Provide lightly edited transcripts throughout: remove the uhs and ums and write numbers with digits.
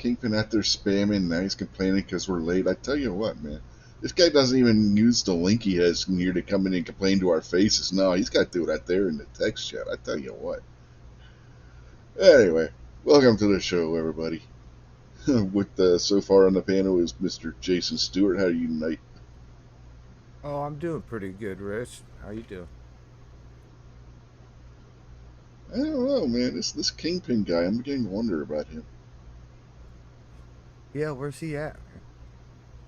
Kingpin out there spamming, now he's complaining because we're late. I tell you what, man. This guy doesn't even use the link he has in here to come in and complain to our faces. No, he's got to do it out there in the text chat. I tell you what. Anyway, welcome to the show, everybody. With so far on the panel is Mr. Jason Stewart. How are you tonight? Oh, I'm doing pretty good, Rich. How you doing? I don't know, man. This Kingpin guy, I'm beginning to wonder about him. Yeah, where's he at?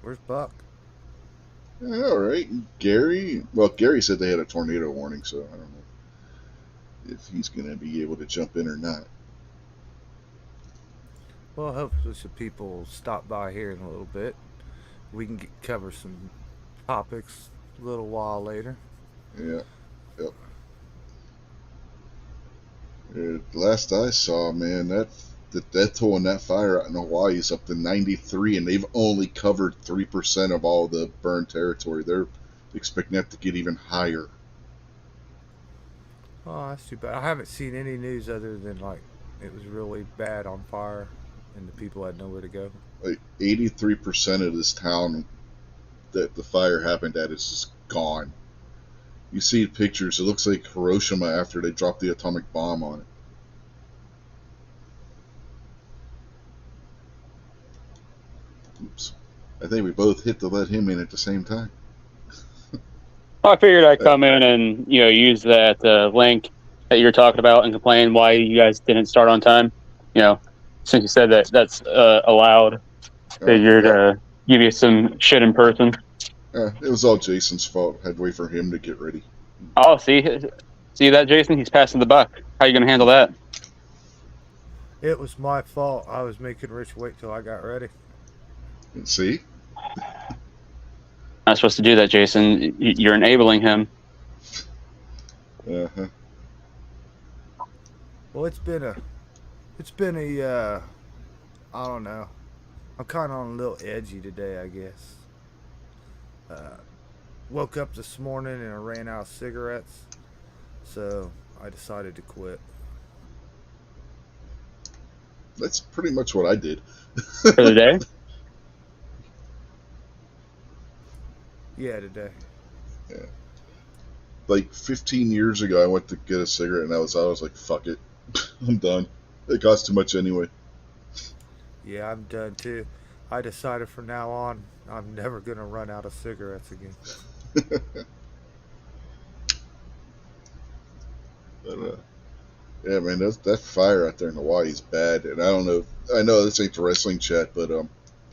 Where's Buck? All right, Gary. Well, Gary said they had a tornado warning, so I don't know if he's going to be able to jump in or not. Well, hopefully some people will stop by here in a little bit. We can cover some topics a little while later. Yeah, yep. Last I saw, man, the death toll in that fire out in Hawaii is up to 93, and they've only covered 3% of all the burned territory. They're expecting that to get even higher. Oh, that's too bad. I haven't seen any news other than like it was really bad on fire and the people had nowhere to go. Like 83% of this town that the fire happened at is just gone. You see pictures, it looks like Hiroshima after they dropped the atomic bomb on it. Oops. I think we both hit to let him in at the same time. I figured I'd come in and use that link that you're talking about and complain why you guys didn't start on time. Since you said that's allowed, figured give you some shit in person. It was all Jason's fault. I had to wait for him to get ready. Oh, see that, Jason? He's passing the buck. How are you going to handle that? It was my fault. I was making Rich wait till I got ready. See? Not supposed to do that, Jason. You're enabling him. Uh-huh. Well, it's been a I don't know. I'm kind of on a little edgy today, I guess. Woke up this morning and I ran out of cigarettes, so I decided to quit. That's pretty much what I did. For the day? Yeah, today. Yeah. Like 15 years ago, I went to get a cigarette and I was like, fuck it. I'm done. It costs too much anyway. Yeah, I'm done too. I decided from now on, I'm never going to run out of cigarettes again. But, yeah, man, that fire out there in Hawaii is bad. And I don't know. I know this ain't the wrestling chat, but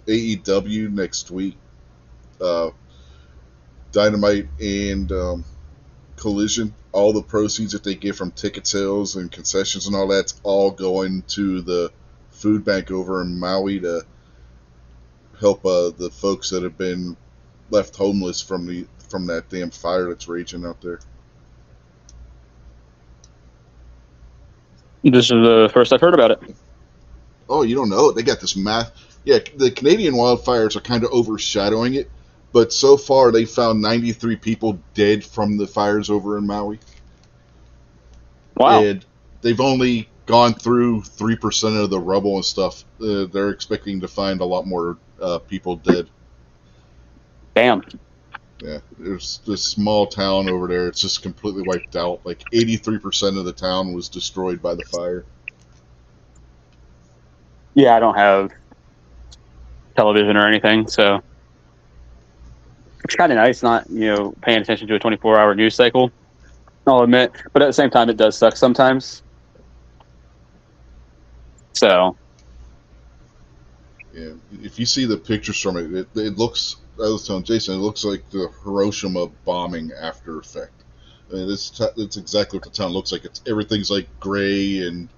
AEW next week, Dynamite and Collision, all the proceeds that they get from ticket sales and concessions and all that's all going to the food bank over in Maui to help the folks that have been left homeless from that damn fire that's raging out there. This is the first I've heard about it. Oh, you don't know? They got this Yeah, the Canadian wildfires are kind of overshadowing it, but so far they found 93 people dead from the fires over in Maui. Wow. And they've only gone through 3% of the rubble and stuff. They're expecting to find a lot more people dead. Damn. Yeah, there's this small town over there. It's just completely wiped out. Like 83% of the town was destroyed by the fire. Yeah, I don't have television or anything, so it's kind of nice not, paying attention to a 24-hour news cycle, I'll admit. But at the same time, it does suck sometimes. So. Yeah, if you see the pictures from it, it looks I was telling Jason, it looks like the Hiroshima bombing after effect. I mean, that's exactly what the town looks like. It's everything's like gray and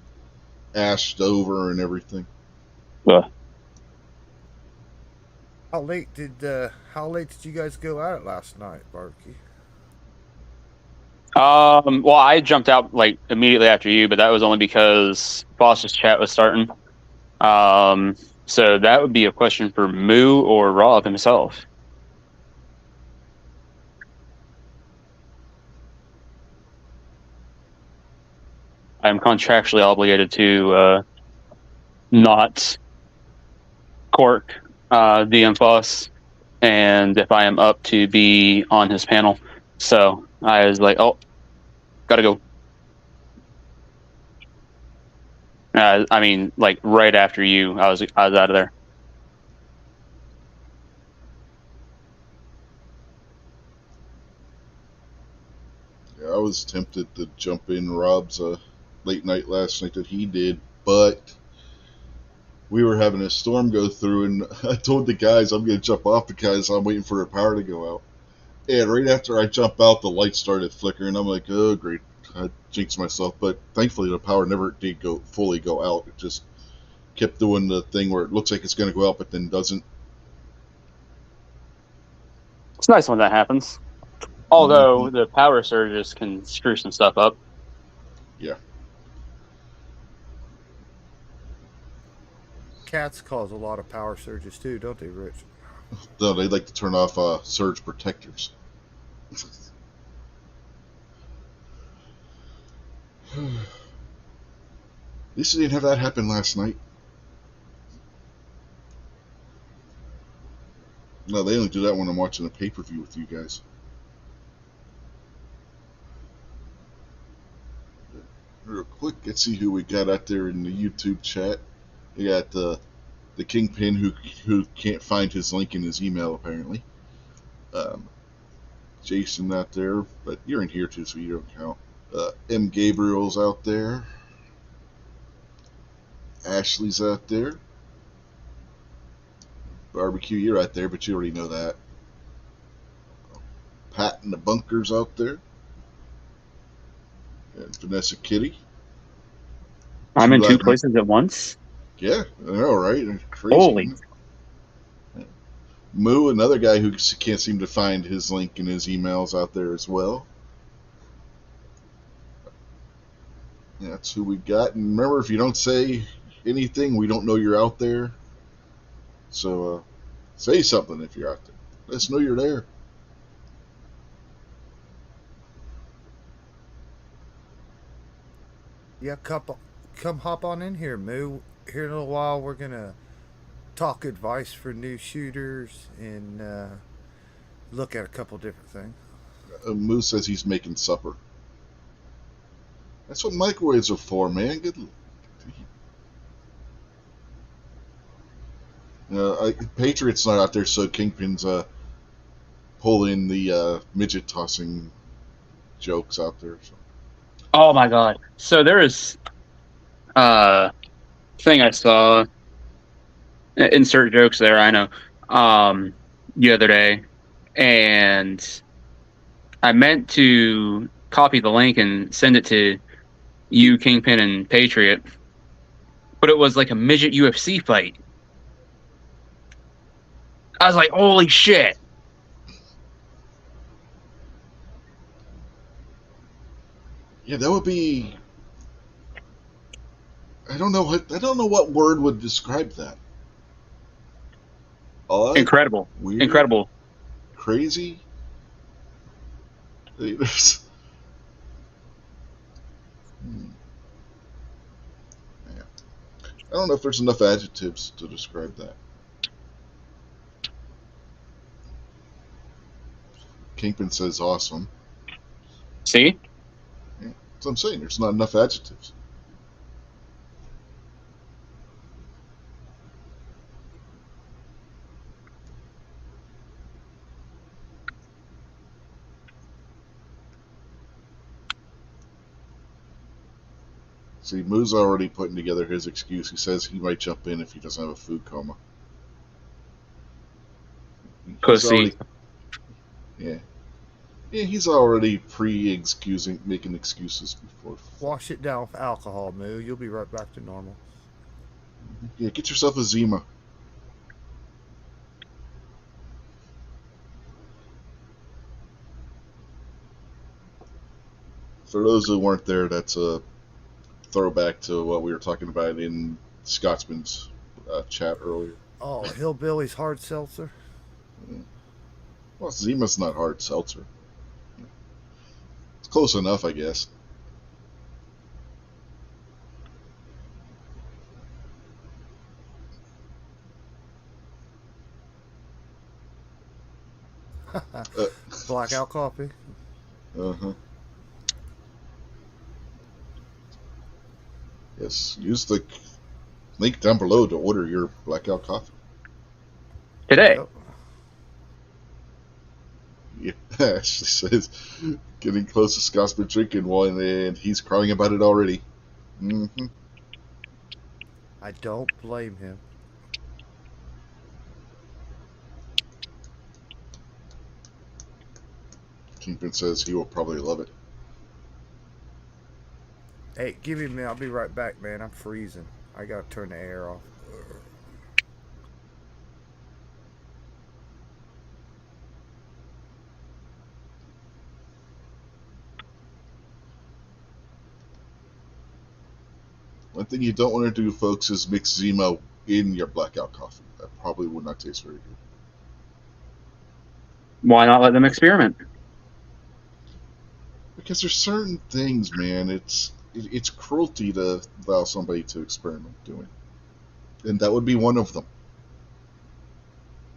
ashed over and everything. Ugh. How late did you guys go at it last night, Barky? Well, I jumped out like immediately after you, but that was only because Foster's chat was starting. So that would be a question for Moo or Rob himself. I'm contractually obligated to not cork DM Foss, and if I am up to be on his panel. So I was like, oh, gotta go. I mean, like right after you, I was out of there. Yeah, I was tempted to jump in Rob's late night last night that he did, but we were having a storm go through, and I told the guys I'm going to jump off because I'm waiting for the power to go out. And right after I jump out, the light started flickering. I'm like, oh, great. I jinxed myself. But thankfully, the power never did fully go out. It just kept doing the thing where it looks like it's going to go out, but then doesn't. It's nice when that happens. Although the power surges can screw some stuff up. Yeah. Cats cause a lot of power surges too, don't they, Rich? No, they like to turn off surge protectors. At least they didn't have that happen last night. No, they only do that when I'm watching a pay-per-view with you guys. Real quick, let's see who we got out there in the YouTube chat. We got the Kingpin who can't find his link in his email apparently. Jason out there, but you're in here too, so you don't count. M. Gabriel's out there. Ashley's out there. Barbecue, you're out there, but you already know that. Pat in the bunker's out there. And Vanessa Kitty. I'm in two places at once? Yeah, I know, right? Crazy. Holy. Moo, another guy who can't seem to find his link in his emails out there as well. Yeah, that's who we got. And remember, if you don't say anything, we don't know you're out there. So say something if you're out there. Let us know you're there. Yeah, come hop on in here, Moo. Here in a little while, we're gonna talk advice for new shooters and look at a couple different things. Moo says he's making supper. That's what microwaves are for, man. Good. Patriot's not out there, so Kingpin's pulling the midget tossing jokes out there. So. Oh my god! So there is thing I saw. Insert jokes there. I know. The other day, and I meant to copy the link and send it to you, Kingpin, and Patriot, but it was like a midget UFC fight. I was like, holy shit. Yeah, that would be. I don't know what word would describe that. Odd, incredible. Weird, incredible. Crazy. There's. Yeah. I don't know if there's enough adjectives to describe that. Kingpin says awesome. See? Yeah, that's what I'm saying. There's not enough adjectives. See, Moo's already putting together his excuse. He says he might jump in if he doesn't have a food coma. He's Pussy. already, yeah, yeah. He's already pre-excusing, making excuses before. Wash it down with alcohol, Moo. You'll be right back to normal. Yeah, get yourself a Zima. For those who weren't there, that's a throwback to what we were talking about in Scotsman's chat earlier. Oh, Hillbilly's hard seltzer. Yeah. Well, Zima's not hard seltzer. It's close enough, I guess. Blackout coffee. Uh-huh. Yes, use the link down below to order your blackout coffee. Today. Yep. Yeah, Ashley says getting close to Scotsman drinking one, and he's crying about it already. Mm-hmm. I don't blame him. Kingpin says he will probably love it. Hey, give me a minute. I'll be right back, man. I'm freezing. I gotta turn the air off. One thing you don't want to do, folks, is mix Zima in your blackout coffee. That probably would not taste very good. Why not let them experiment? Because there's certain things, man. It's cruelty to allow somebody to experiment doing, and that would be one of them.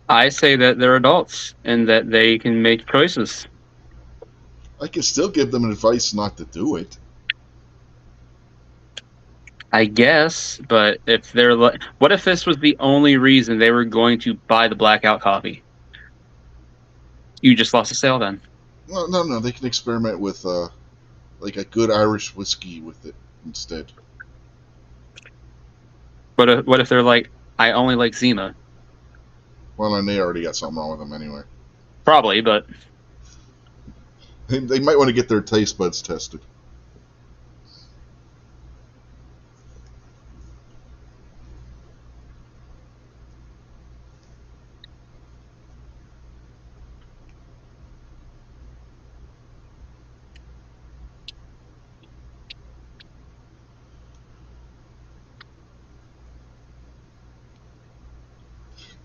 I say that they're adults and that they can make choices. I can still give them advice not to do it. I guess, but if they're like, what if this was the only reason they were going to buy the blackout coffee? You just lost a sale then. No. They can experiment with like a good Irish whiskey with it instead. But what if they're like, I only like Zima? Well, and they already got something wrong with them anyway. Probably, but They might want to get their taste buds tested.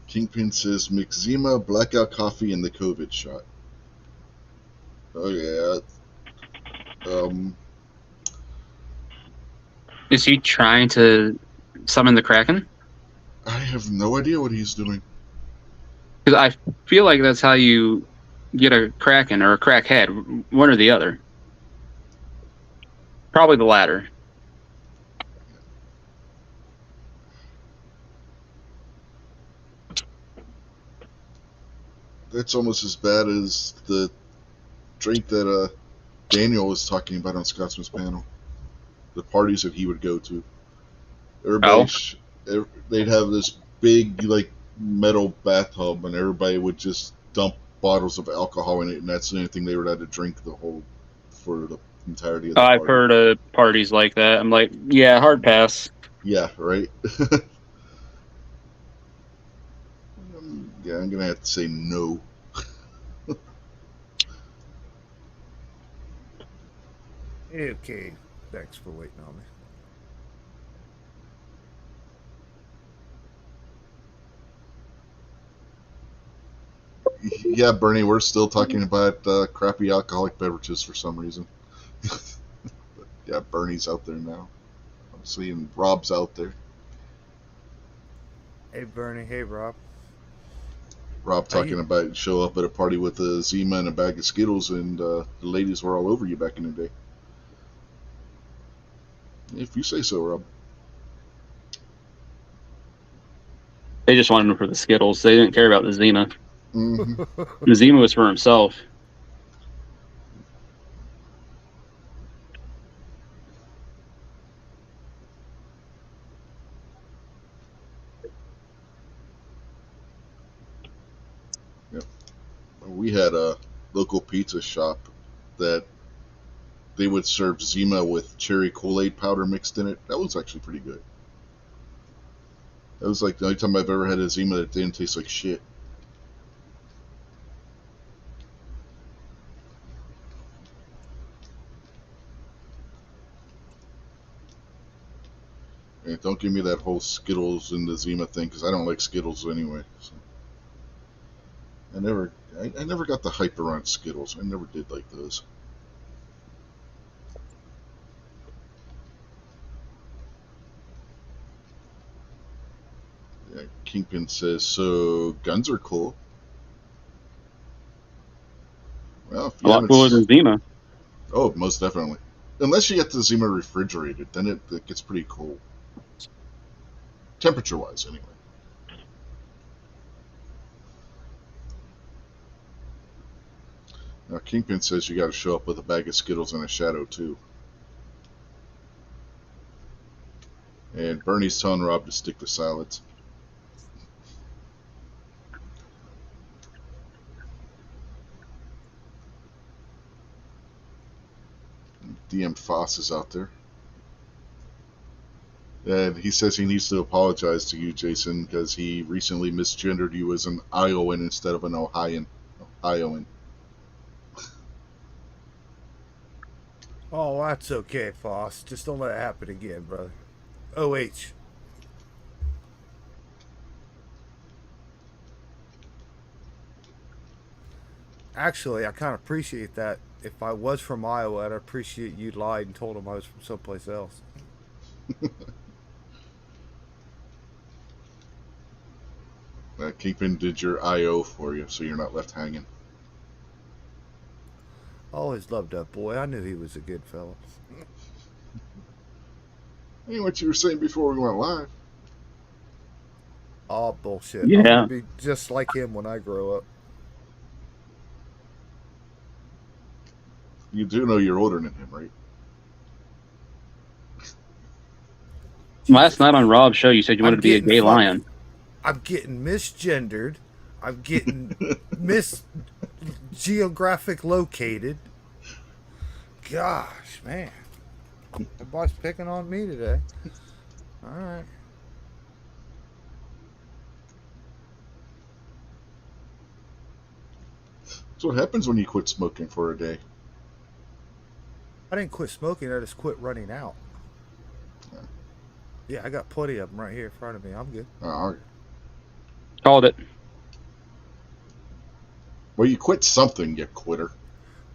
Kingpin says mix Zima, blackout coffee, and the COVID shot. Oh yeah. is he trying to summon the Kraken? I have no idea what he's doing. Because I feel like that's how you get a Kraken or a crackhead, one or the other. Probably the latter. That's almost as bad as the drink that Daniel was talking about on Scotsman's panel. The parties that he would go to. Everybody, they'd have this big like metal bathtub, and everybody would just dump bottles of alcohol in it, and that's the only thing they were allowed to drink for the entirety of the I've party. heard of parties like that. I'm like, yeah, hard pass. Yeah, right. Yeah, I'm gonna have to say no. Okay. Thanks for waiting on me. Yeah, Bernie, we're still talking about crappy alcoholic beverages for some reason. Yeah, Bernie's out there now. I'm seeing Rob's out there. Hey, Bernie. Hey, Rob. Rob talking about show up at a party with a Zima and a bag of Skittles, and the ladies were all over you back in the day. If you say so, Rob. They just wanted him for the Skittles. They didn't care about the Zima. Mm-hmm. The Zima was for himself. we had a local pizza shop that they would serve Zima with cherry Kool-Aid powder mixed in it. That was actually pretty good. That was like the only time I've ever had a Zima that didn't taste like shit. And don't give me that whole Skittles and the Zima thing, because I don't like Skittles anyway. So. I never got the hype around Skittles. I never did like those. Yeah, Kingpin says, so guns are cool. Well, if A you lot haven't cooler than Zima. Oh, most definitely. Unless you get the Zima refrigerated, then it gets pretty cool. Temperature-wise, anyway. Now, Kingpin says you got to show up with a bag of Skittles and a shadow, too. And Bernie's telling Rob to stick to salads. DM Foss is out there. And he says he needs to apologize to you, Jason, because he recently misgendered you as an Iowan instead of an Ohioan. Oh, that's okay, Foss. Just don't let it happen again, brother. OH. Actually, I kind of appreciate that. If I was from Iowa, I'd appreciate you lied and told him I was from someplace else. Kingpin did your IO for you, so you're not left hanging. I always loved that boy. I knew he was a good fellow. Hey, what you were saying before we went live. Oh, bullshit. Yeah. I'm going to be just like him when I grow up. You do know you're older than him, right? Last night on Rob's show, you said you wanted to be a gay lion. I'm getting misgendered. I'm getting geographic located. Gosh, man. Everybody's picking on me today. All right. So what happens when you quit smoking for a day? I didn't quit smoking. I just quit running out. Yeah, I got plenty of them right here in front of me. I'm good. Called it. Well, you quit something, you quitter.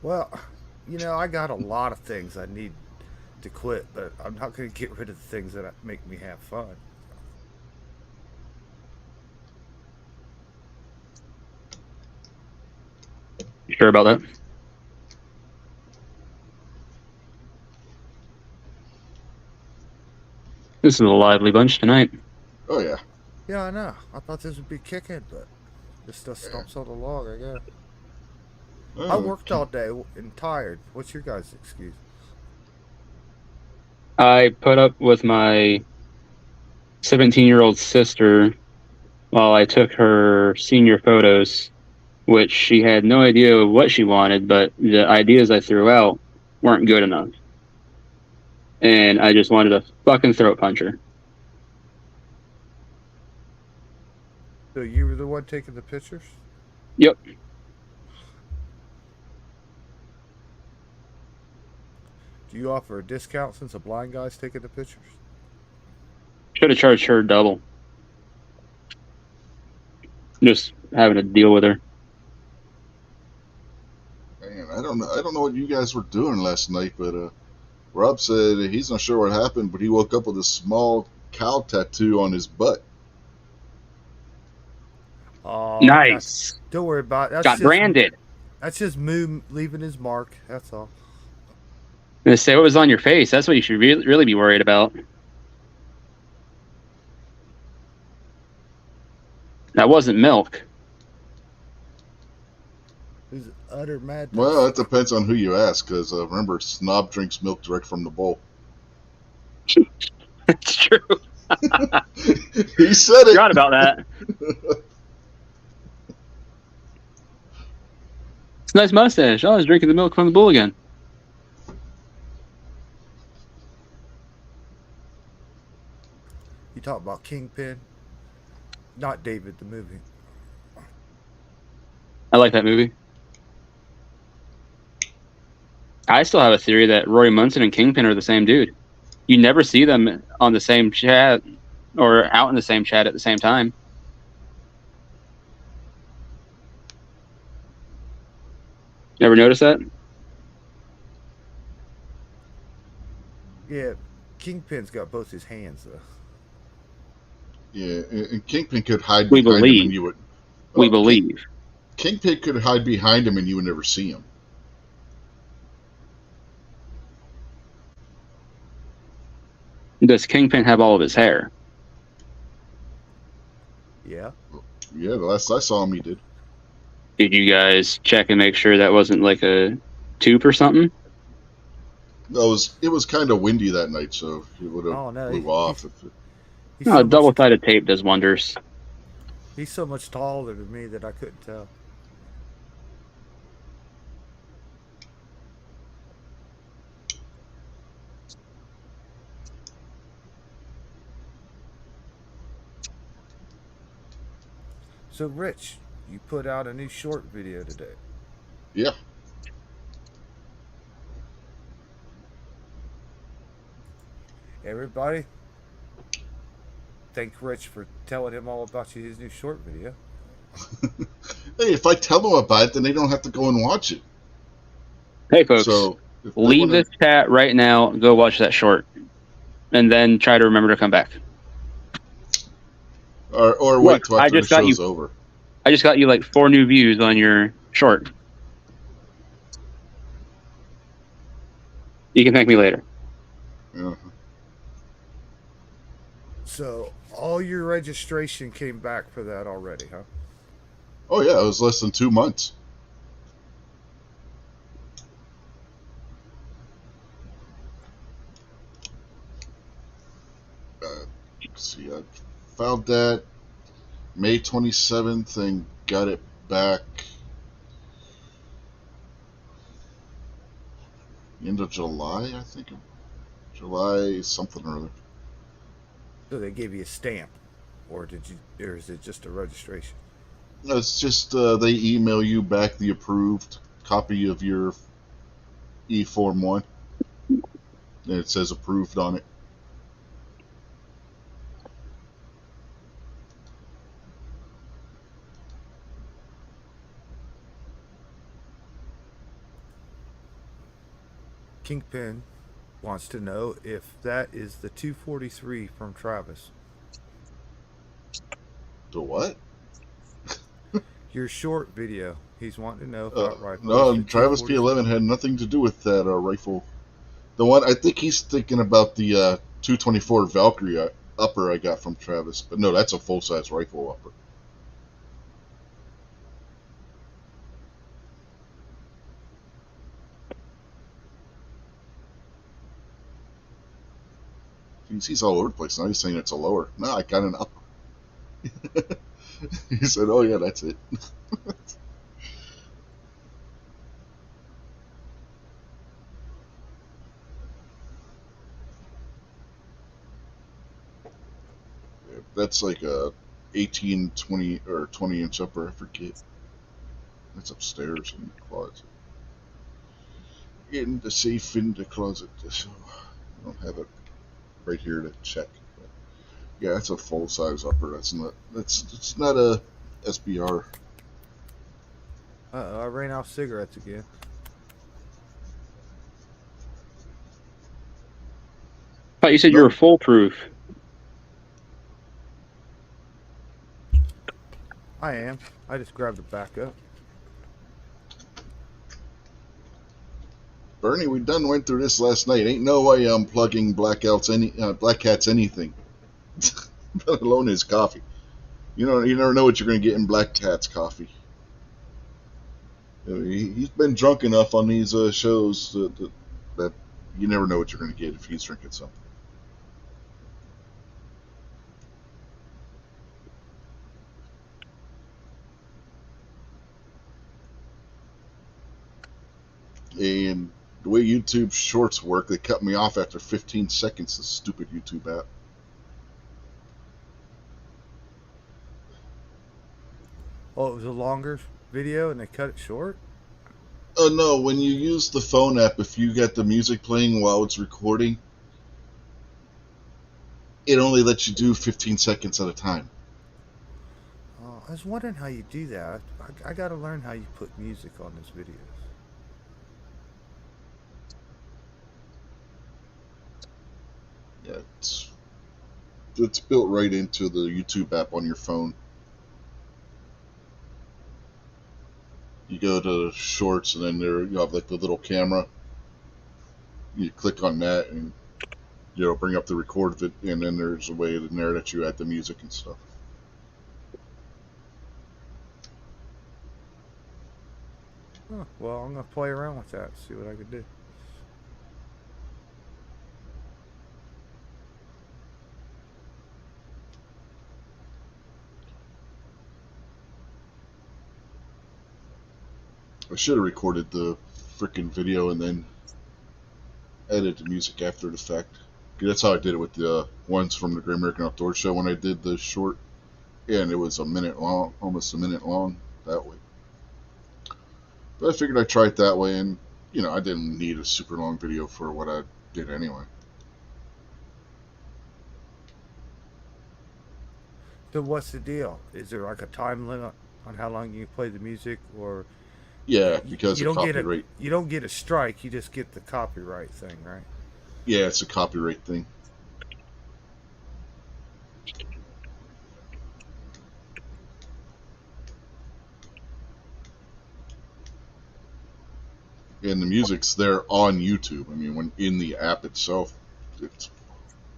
Well, I got a lot of things I need to quit, but I'm not going to get rid of the things that make me have fun. You sure about that? This is a lively bunch tonight. Oh, yeah. Yeah, I know. I thought this would be kicking, but this just stumps on the log, I guess. I worked all day and tired. What's your guys' excuse? I put up with my 17-year-old sister while I took her senior photos, which she had no idea what she wanted, but the ideas I threw out weren't good enough. And I just wanted to fucking throat punch her. So you were the one taking the pictures? Yep. Do you offer a discount since a blind guy's taking the pictures? Should have charged her double. Just having to deal with her. Man, I don't know what you guys were doing last night, but Rob said he's not sure what happened, but he woke up with a small cow tattoo on his butt. Oh, Nice. Don't worry about it. Got branded. That's just Moo leaving his mark. That's all. I'm gonna say what was on your face. That's what you should really be worried about. That wasn't milk. Who's utter madness? Well, it depends on who you ask, because remember, Snob drinks milk direct from the bowl. That's true. He said it. Forgot about that. It's a nice mustache. Oh, he's drinking the milk from the bull again. You talk about Kingpin, not David the movie. I like that movie. I still have a theory that Roy Munson and Kingpin are the same dude. You never see them on the same chat or out in the same chat at the same time. Never notice that? Yeah, Kingpin's got both his hands though. Yeah, and Kingpin could hide We behind him, believe. and you would. We Well, believe. Kingpin could hide behind him, and you would never see him. Does Kingpin have all of his hair? Yeah. Yeah, the last I saw him, he did. Did you guys check and make sure that wasn't like a tube or something? It was kind of windy that night, so it would have Oh no, blew off. he's No, so much, double-sided tape does wonders. he's so much taller than me that I couldn't tell. So Rich, you put out a new short video today. Yeah. Everybody, thank Rich for telling him all about his new short video. Hey, if I tell them about it, then they don't have to go and watch it. Hey, folks, So if they leave wanna- this chat right now. Go watch that short, and then try to remember to come back. or wait Look, till I after the just got show's you- over. I just got you like 4 new views on your short. You can thank me later. Yeah. So all your registration came back for that already, huh? Oh yeah, it was less than 2 months. Let's see, I filed that May 27th and got it back end of July, I think. July something or other. So they gave you a stamp, or is it just a registration? No, it's just they email you back the approved copy of your E-Form 1. And it says approved on it. Kingpin wants to know if that is the 243 from Travis. The what? Your short video. He's wanting to know if that rifle. No, is the Travis 243. P11 had nothing to do with that rifle. The one, I think he's thinking about the 224 Valkyrie upper I got from Travis. But no, that's a full-size rifle upper. He's all over the place now. He's saying it's a lower. No, I got an upper. He said, oh yeah, that's it. That's like a 18, 20, or 20-inch upper. I forget. That's upstairs in the closet. In the safe in the closet. So I don't have it right here to check. But yeah, that's a full-size upper. It's not a SBR. I ran out of cigarettes again. I thought you said you were foolproof. I am. I just grabbed it back up. Bernie, we done went through this last night. Ain't no way I'm plugging Black Cat's anything, let alone his coffee. You never know what you're going to get in Black Cat's coffee. He's been drunk enough on these shows that you never know what you're going to get if he's drinking something. And the way YouTube Shorts work, they cut me off after 15 seconds. This stupid YouTube app. Oh, it was a longer video and they cut it short? Oh no, when you use the phone app, if you got the music playing while it's recording, it only lets you do 15 seconds at a time. Oh, I was wondering how you do that. I got to learn how you put music on these videos. Yeah, it's built right into the YouTube app on your phone. You go to Shorts, and then there you have like the little camera. You click on that, and bring up the record of it, and then there's a way in there that you add the music and stuff. Huh, well, I'm going to play around with that, see what I can do. I should have recorded the freaking video and then edited the music after the fact. That's how I did it with the ones from the Great American Outdoor Show when I did the short. Yeah, and it was a minute long, almost a minute long that way. But I figured I'd try it that way, and I didn't need a super long video for what I did anyway. So what's the deal? Is there like a time limit on how long you play the music, or Yeah, you, because you of don't get a copyright. you don't get a strike, you just get the copyright thing, right? Yeah, it's a copyright thing. And the music's there on YouTube. I mean, when in the app itself, it's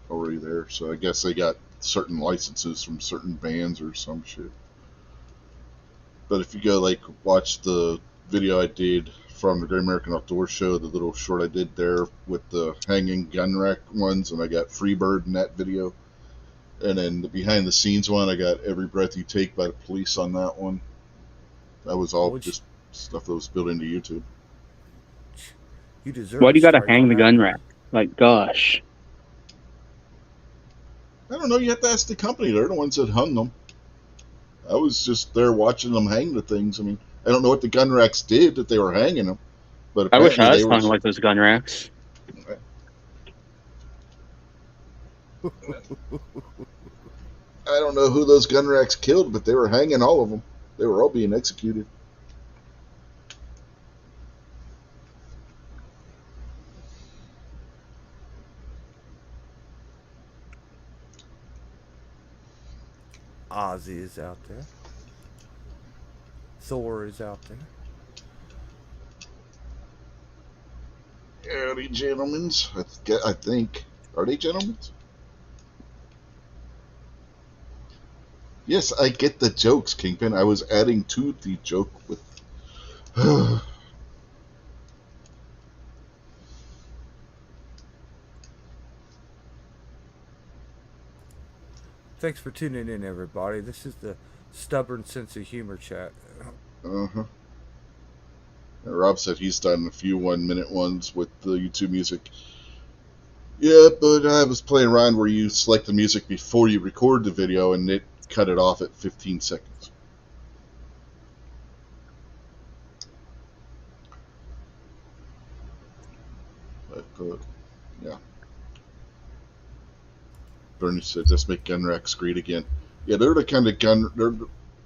already there. So I guess they got certain licenses from certain bands or some shit. But if you go watch the video I did from the Great American Outdoor Show, the little short I did there with the hanging gun rack ones, and I got Freebird in that video. And then the behind the scenes one, I got Every Breath You Take by the Police on that one. That was all Which just stuff that was built into YouTube. you deserve Why a do you got to strike hang on the that gun one. rack? Like, gosh. I don't know, you have to ask the company. They're the ones that hung them. I was just there watching them hang the things. I mean, I don't know what the gun racks did that they were hanging them, but I wish apparently I they was were. hung like those gun racks. I don't know who those gun racks killed, but they were hanging all of them. They were all being executed. Ozzy is out there. Thor is out there. Howdy, gentlemens. I think. Are they gentlemens? Yes, I get the jokes, Kingpin. I was adding to the joke with. Thanks for tuning in, everybody. This is the Stubborn Sense of Humor chat. Uh-huh. Rob said he's done a few 1-minute ones with the YouTube music. Yeah, but I was playing around where you select the music before you record the video, and it cut it off at 15 seconds. But, yeah. Bernie said, let's make gun racks great again. Yeah, they're the kind of they're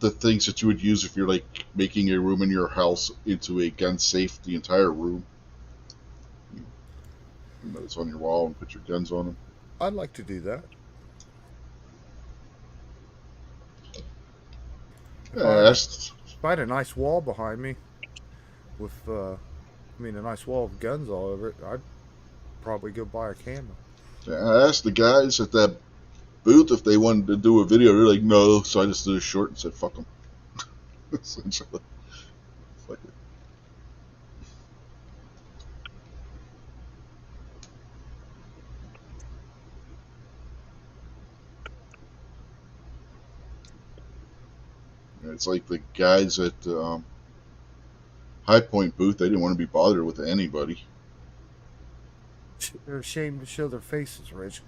the things that you would use if you're making a room in your house into a gun safe, the entire room. It's on your wall and put your guns on them. I'd like to do that. If I had a nice wall behind me with, a nice wall of guns all over it, I'd probably go buy a camera. I asked the guys at that booth if they wanted to do a video. They're like, no. So I just did a short and said, fuck them. Essentially. Fuck it. It's like the guys at High Point booth, they didn't want to be bothered with anybody. They're ashamed to show their faces, Rich.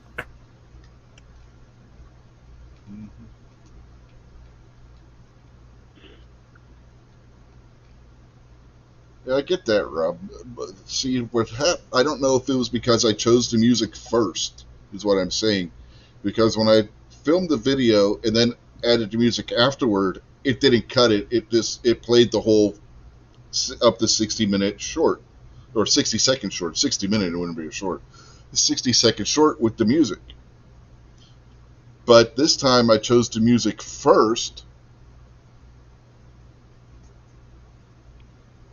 Yeah, I get that, Rob. But see, I don't know if it was because I chose the music first, is what I'm saying. Because when I filmed the video and then added the music afterward, it didn't cut it. It played the whole up to 60-minute short, or 60-second short. 60-minute, it wouldn't be a short. 60-second short with the music. But this time I chose the music first,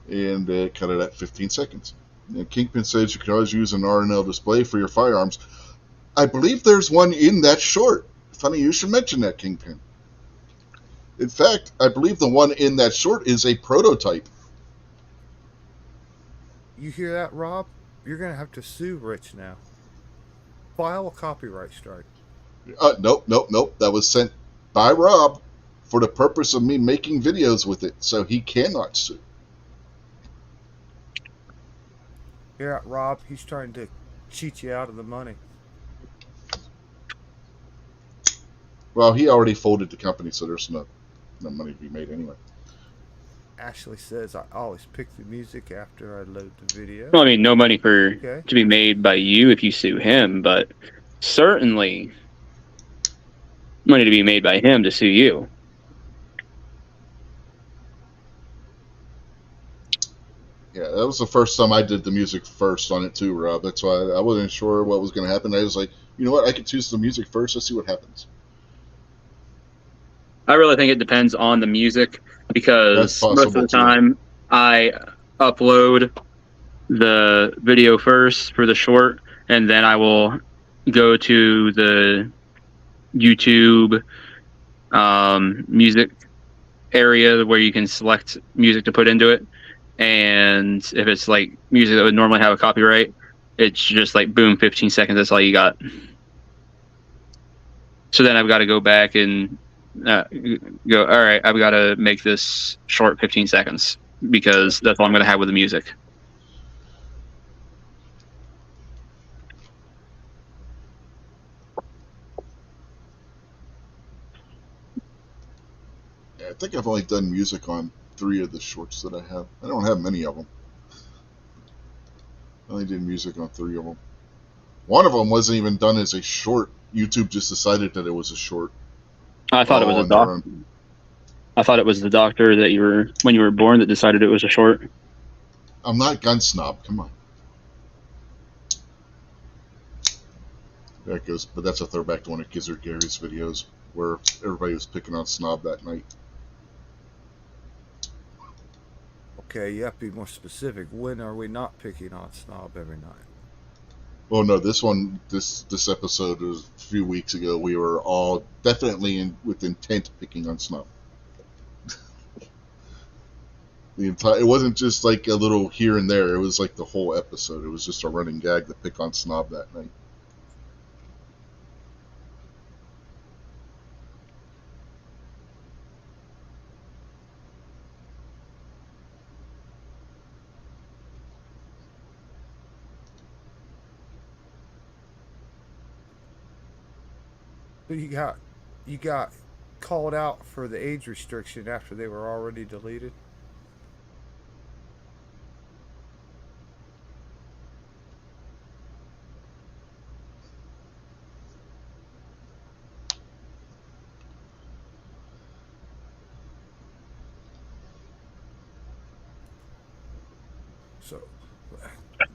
and cut it at 15 seconds. And Kingpin says you can always use an R&L display for your firearms. I believe there's one in that short. Funny you should mention that, Kingpin. In fact, I believe the one in that short is a prototype. You hear that, Rob? You're going to have to sue Rich now. File a copyright strike. Nope. That was sent by Rob for the purpose of me making videos with it, so he cannot sue. Hear that, Rob? He's trying to cheat you out of the money. Well, he already folded the company, so there's no money to be made anyway. Ashley says I always pick the music after I load the video. Well, I mean, no money Okay. to be made by you if you sue him, but certainly money to be made by him to sue you. Yeah, that was the first time I did the music first on it too, Rob. That's why I wasn't sure what was going to happen. I was like, you know what? I could choose the music first. Let's see what happens. I really think it depends on the music, because most of the time I upload the video first for the short, and then I will go to the YouTube music area where you can select music to put into it. And if it's like music that would normally have a copyright, it's just like boom, 15 seconds, that's all you got. So then I've got to go back and go, all right, I've got to make this short 15 seconds because that's all I'm going to have with the music. Yeah, I think I've only done music on 3 of the shorts that I have. I don't have many of them. I only did music on 3 of them. One of them wasn't even done as a short. YouTube just decided that it was a short. I thought it was a doctor. I thought it was the doctor that when you were born that decided it was a short. I'm not gun snob. Come on. That goes, but that's a throwback to one of Gizzard Gary's videos where everybody was picking on Snob that night. Okay, you have to be more specific. When are we not picking on Snob every night? Well, no, this episode was a few weeks ago. We were all definitely with intent picking on Snob. It wasn't just like a little here and there. It was like the whole episode. It was just a running gag to pick on Snob that night. But you got called out for the age restriction after they were already deleted. So,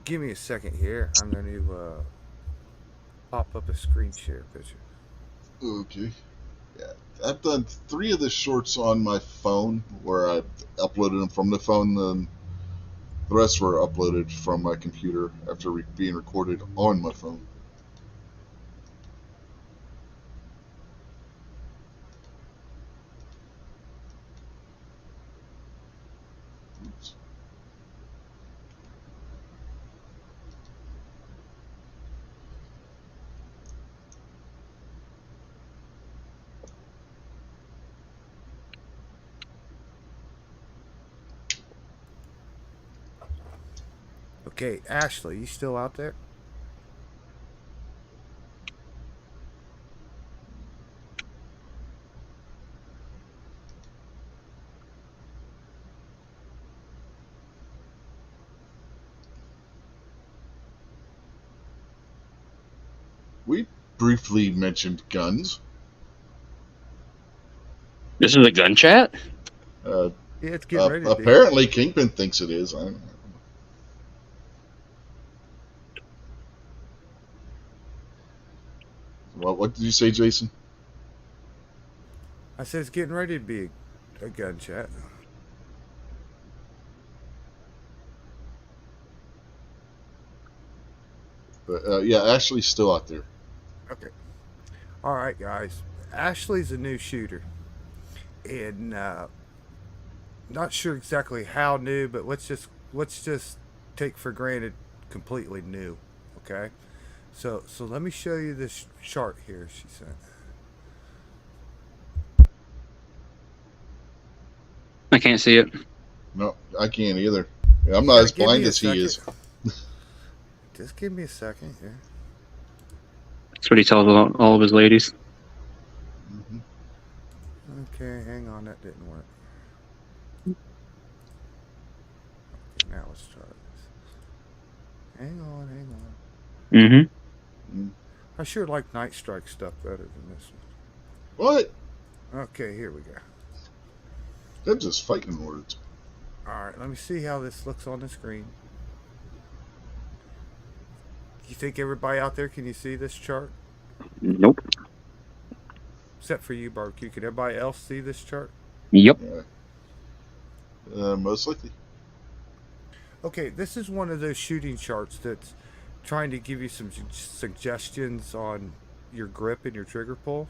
give me a second here. I'm going to pop up a screen share picture. Okay. Yeah, I've done 3 of the shorts on my phone where I uploaded them from the phone. Then the rest were uploaded from my computer after being recorded on my phone. Oops. Okay, Ashley, you still out there? We briefly mentioned guns. This is a gun chat. Uh, Yeah, it's getting ready to be. apparently, Kingpin thinks it is. I don't know. What did you say, Jason? I said it's getting ready to be a gun chat. But yeah, Ashley's still out there. Okay. All right, guys. Ashley's a new shooter, and not sure exactly how new, but let's just take for granted completely new. Okay. So let me show you this chart here she sent. I can't see it. No, I can't either. I'm not as blind as he is. Just give me a second here. That's what he tells all of his ladies. Mm-hmm. Okay, hang on, that didn't work. Okay, now let's try this. Hang on. Mm-hmm. I sure like Night Strike stuff better than this What? one. Okay, here we go. They're just fighting words. Alright, let me see how this looks on the screen. You think everybody out there, can you see this chart? Nope. Except for you, Barbecue. Can everybody else see this chart? Yep. Yeah. Most likely. Okay, this is one of those shooting charts that's trying to give you some suggestions on your grip and your trigger pull.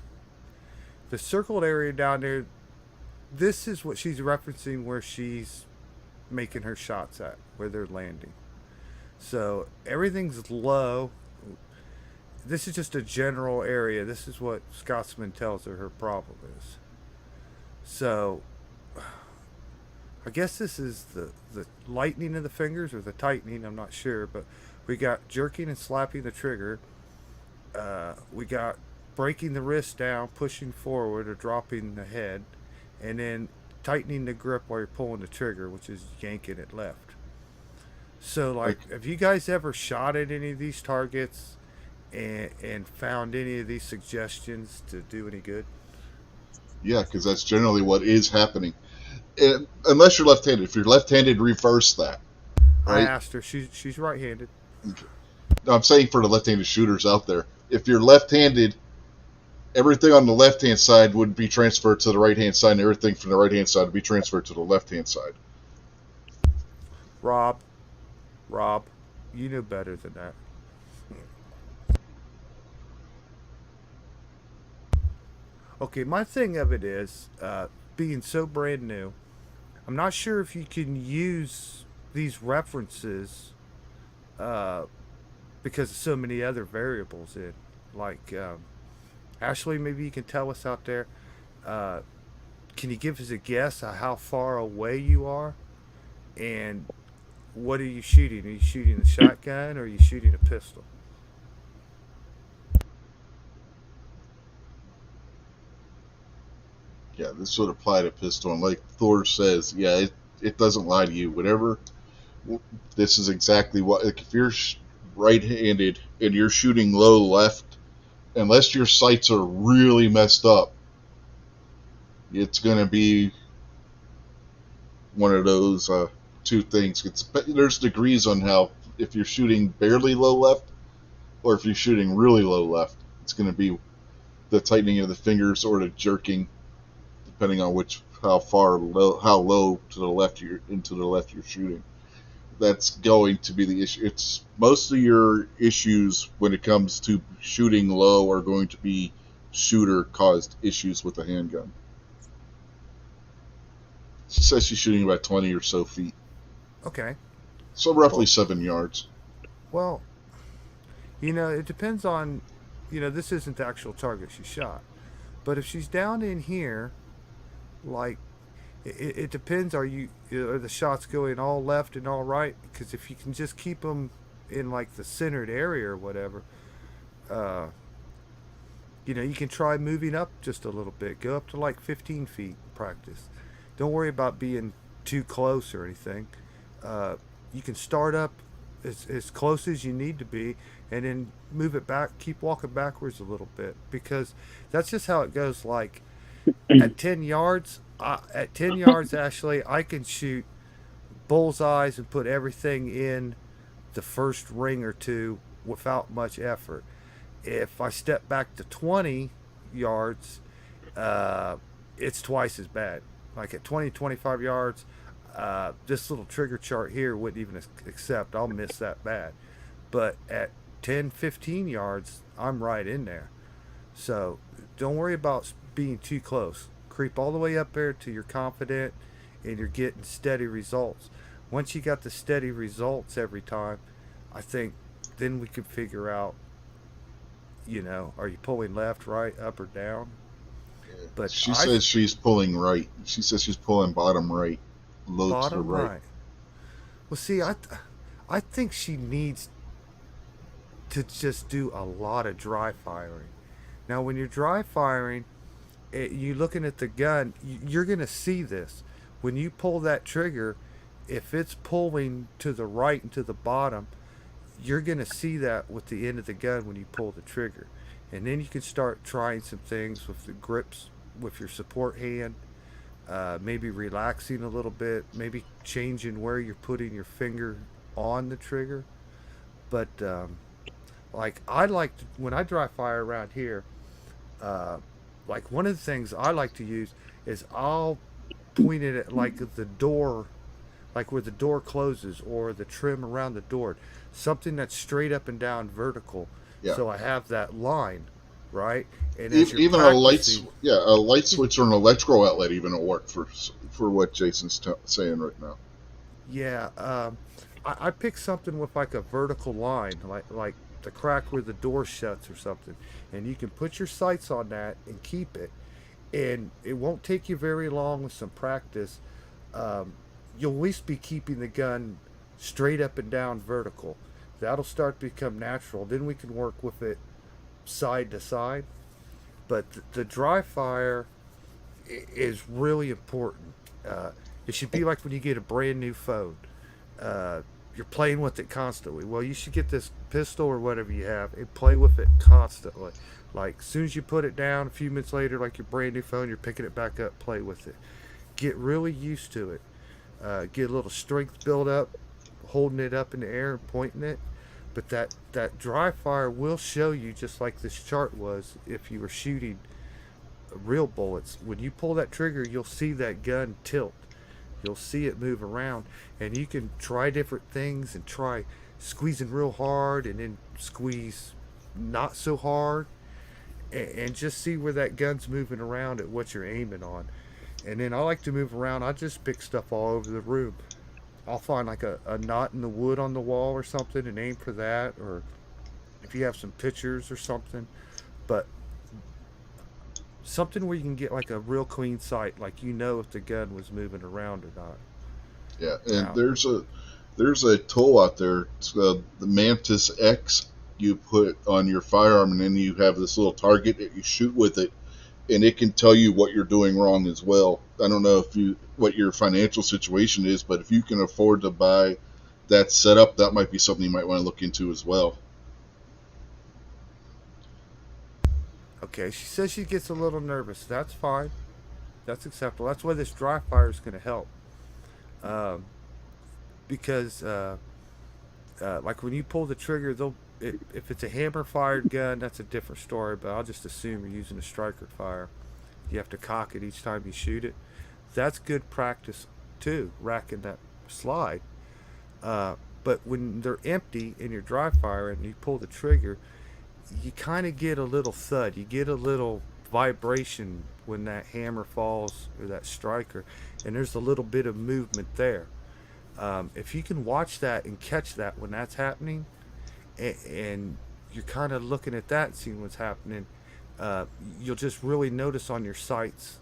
The circled area down there, this is what she's referencing where she's making her shots at, where they're landing. So everything's low. This is just a general area. This is what Scotsman tells her problem is. So I guess this is the lightening of the fingers or the tightening, I'm not sure, but we got jerking and slapping the trigger. We got breaking the wrist down, pushing forward or dropping the head, and then tightening the grip while you're pulling the trigger, which is yanking it left. So, like, have you guys ever shot at any of these targets and found any of these suggestions to do any good? Yeah, because that's generally what is happening. Unless you're left-handed. If you're left-handed, reverse that. I Right? asked her. She's right-handed. Okay. No, I'm saying for the left-handed shooters out there, if you're left-handed, everything on the left-hand side would be transferred to the right-hand side, and everything from the right-hand side would be transferred to the left-hand side. Rob, you know better than that. Okay, my thing of it is, being so brand new, I'm not sure if you can use these references because of so many other variables in. Like, Ashley, maybe you can tell us out there. Uh, can you give us a guess of how far away you are? And what are you shooting? Are you shooting a shotgun or are you shooting a pistol? Yeah, this would apply to pistol. And like Thor says, yeah, it doesn't lie to you. Whatever, this is exactly what. Like if you're right-handed and you're shooting low left, unless your sights are really messed up, it's going to be one of those two things. There's degrees on how, if you're shooting barely low left or if you're shooting really low left, it's going to be the tightening of the fingers or the jerking, depending on how low to the left you're shooting. That's going to be the issue. It's most of your issues when it comes to shooting low are going to be shooter caused issues with a handgun. She says she's shooting about 20 or so feet. Okay. So roughly 7 yards. Well, it depends on, this isn't the actual target she shot. But if she's down in here, like, It depends. Are the shots going all left and all right? Because if you can just keep them in like the centered area or whatever, uh, you can try moving up just a little bit. Go up to like 15 feet. Practice. Don't worry about being too close or anything. Uh, you can start up as close as you need to be, and then move it back. Keep walking backwards a little bit because that's just how it goes. Like at 10 yards, Ashley, I can shoot bullseyes and put everything in the first ring or two without much effort. If I step back to 20 yards, uh, it's twice as bad. Like at 20, 25 yards, this little trigger chart here wouldn't even accept. I'll miss that bad. But at 10, 15 yards, I'm right in there. So don't worry about being too close. Creep all the way up there till you're confident and you're getting steady results. Once you got the steady results every time, I think then we can figure out, are you pulling left, right, up, or down? But She says she's pulling right. She says she's pulling bottom right, low to the bottom right. right. Well, see, I think she needs to just do a lot of dry firing. Now, when you're dry firing, you looking at the gun, you're gonna see this. When you pull that trigger, if it's pulling to the right and to the bottom, you're gonna see that with the end of the gun when you pull the trigger. And then you can start trying some things with the grips, with your support hand, maybe relaxing a little bit, maybe changing where you're putting your finger on the trigger. But like when I dry fire around here, uh, like one of the things I like to use is I'll point it at like the door, like where the door closes or the trim around the door, something that's straight up and down vertical. Yeah. So I have that line, right? And as you're Even practicing, a light switch or an electrical outlet even will work for what Jason's saying right now. yeah, I pick something with like a vertical line, like the crack where the door shuts or something, and you can put your sights on that and keep it, and it won't take you very long with some practice. Um, you'll at least be keeping the gun straight up and down vertical. That'll start to become natural. Then we can work with it side to side. But the dry fire is really important. It should be like when you get a brand new phone. Uh, you're playing with it constantly. Well, you should get this pistol or whatever you have and play with it constantly. Like as soon as you put it down, a few minutes later, like your brand new phone, you're picking it back up, play with it. Get really used to it. Get a little strength build up, holding it up in the air and pointing it. But that dry fire will show you, just like this chart was, if you were shooting real bullets. When you pull that trigger, you'll see that gun tilt. You'll see it move around, and you can try different things and try squeezing real hard and then squeeze not so hard, and just see where that gun's moving around at what you're aiming on. And then I like to move around. I just pick stuff all over the room. I'll find like a knot in the wood on the wall or something and aim for that, or if you have some pictures or something. But something where you can get like a real clean sight, like if the gun was moving around or not. Yeah, and Now, there's a tool out there. It's the Mantis X. You put on your firearm, and then you have this little target that you shoot with it, and it can tell you what you're doing wrong as well. I don't know what your financial situation is, but if you can afford to buy that setup, that might be something you might want to look into as well. okay, she says she gets a little nervous. That's fine. That's acceptable. That's why this dry fire is going to help. Um, because like when you pull the trigger, if it's a hammer fired gun, that's a different story. But I'll just assume you're using a striker fire. You have to cock it each time you shoot it. That's good practice too, racking that slide. But when they're empty and you're dry fire and you pull the trigger, you kind of get a little thud. You get a little vibration when that hammer falls or that striker, and there's a little bit of movement there. If you can watch that and catch that when that's happening, and you're kind of looking at that and seeing what's happening, you'll just really notice on your sights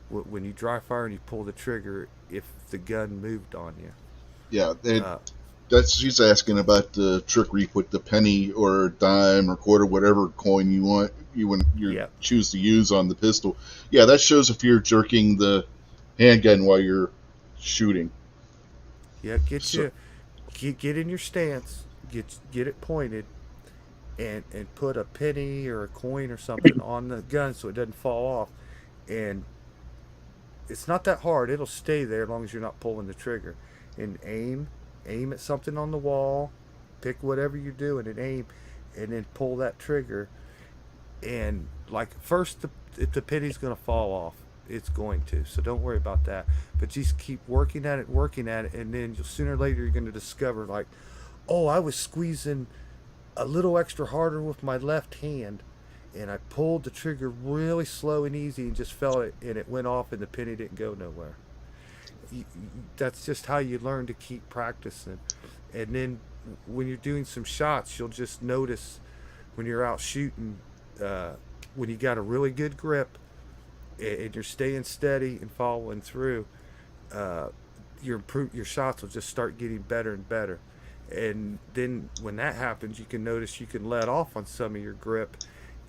when you dry fire and you pull the trigger, if the gun moved on you. Yeah, Uh, she's asking about the trickery with the penny or dime or quarter, whatever coin you yeah, choose to use on the pistol. Yeah, that shows if you're jerking the handgun while you're shooting. yeah. So Get in your stance. Get it pointed, and put a penny or a coin or something on the gun so it doesn't fall off. And it's not that hard. It'll stay there as long as you're not pulling the trigger. And aim at something on the wall. Pick whatever you're doing and aim, and then pull that trigger. And like first, if the penny's gonna fall off, it's going to. So don't worry about that. But just keep working at it, and then sooner or later you're gonna discover like, oh, I was squeezing a little extra harder with my left hand, and I pulled the trigger really slow and easy and just felt it, and it went off, and the penny didn't go nowhere. That's just how you learn to keep practicing. And then when you're doing some shots, you'll just notice when you're out shooting, uh, when you got a really good grip and you're staying steady and following through, uh, your shots will just start getting better and better. And then when that happens, you can notice you can let off on some of your grip,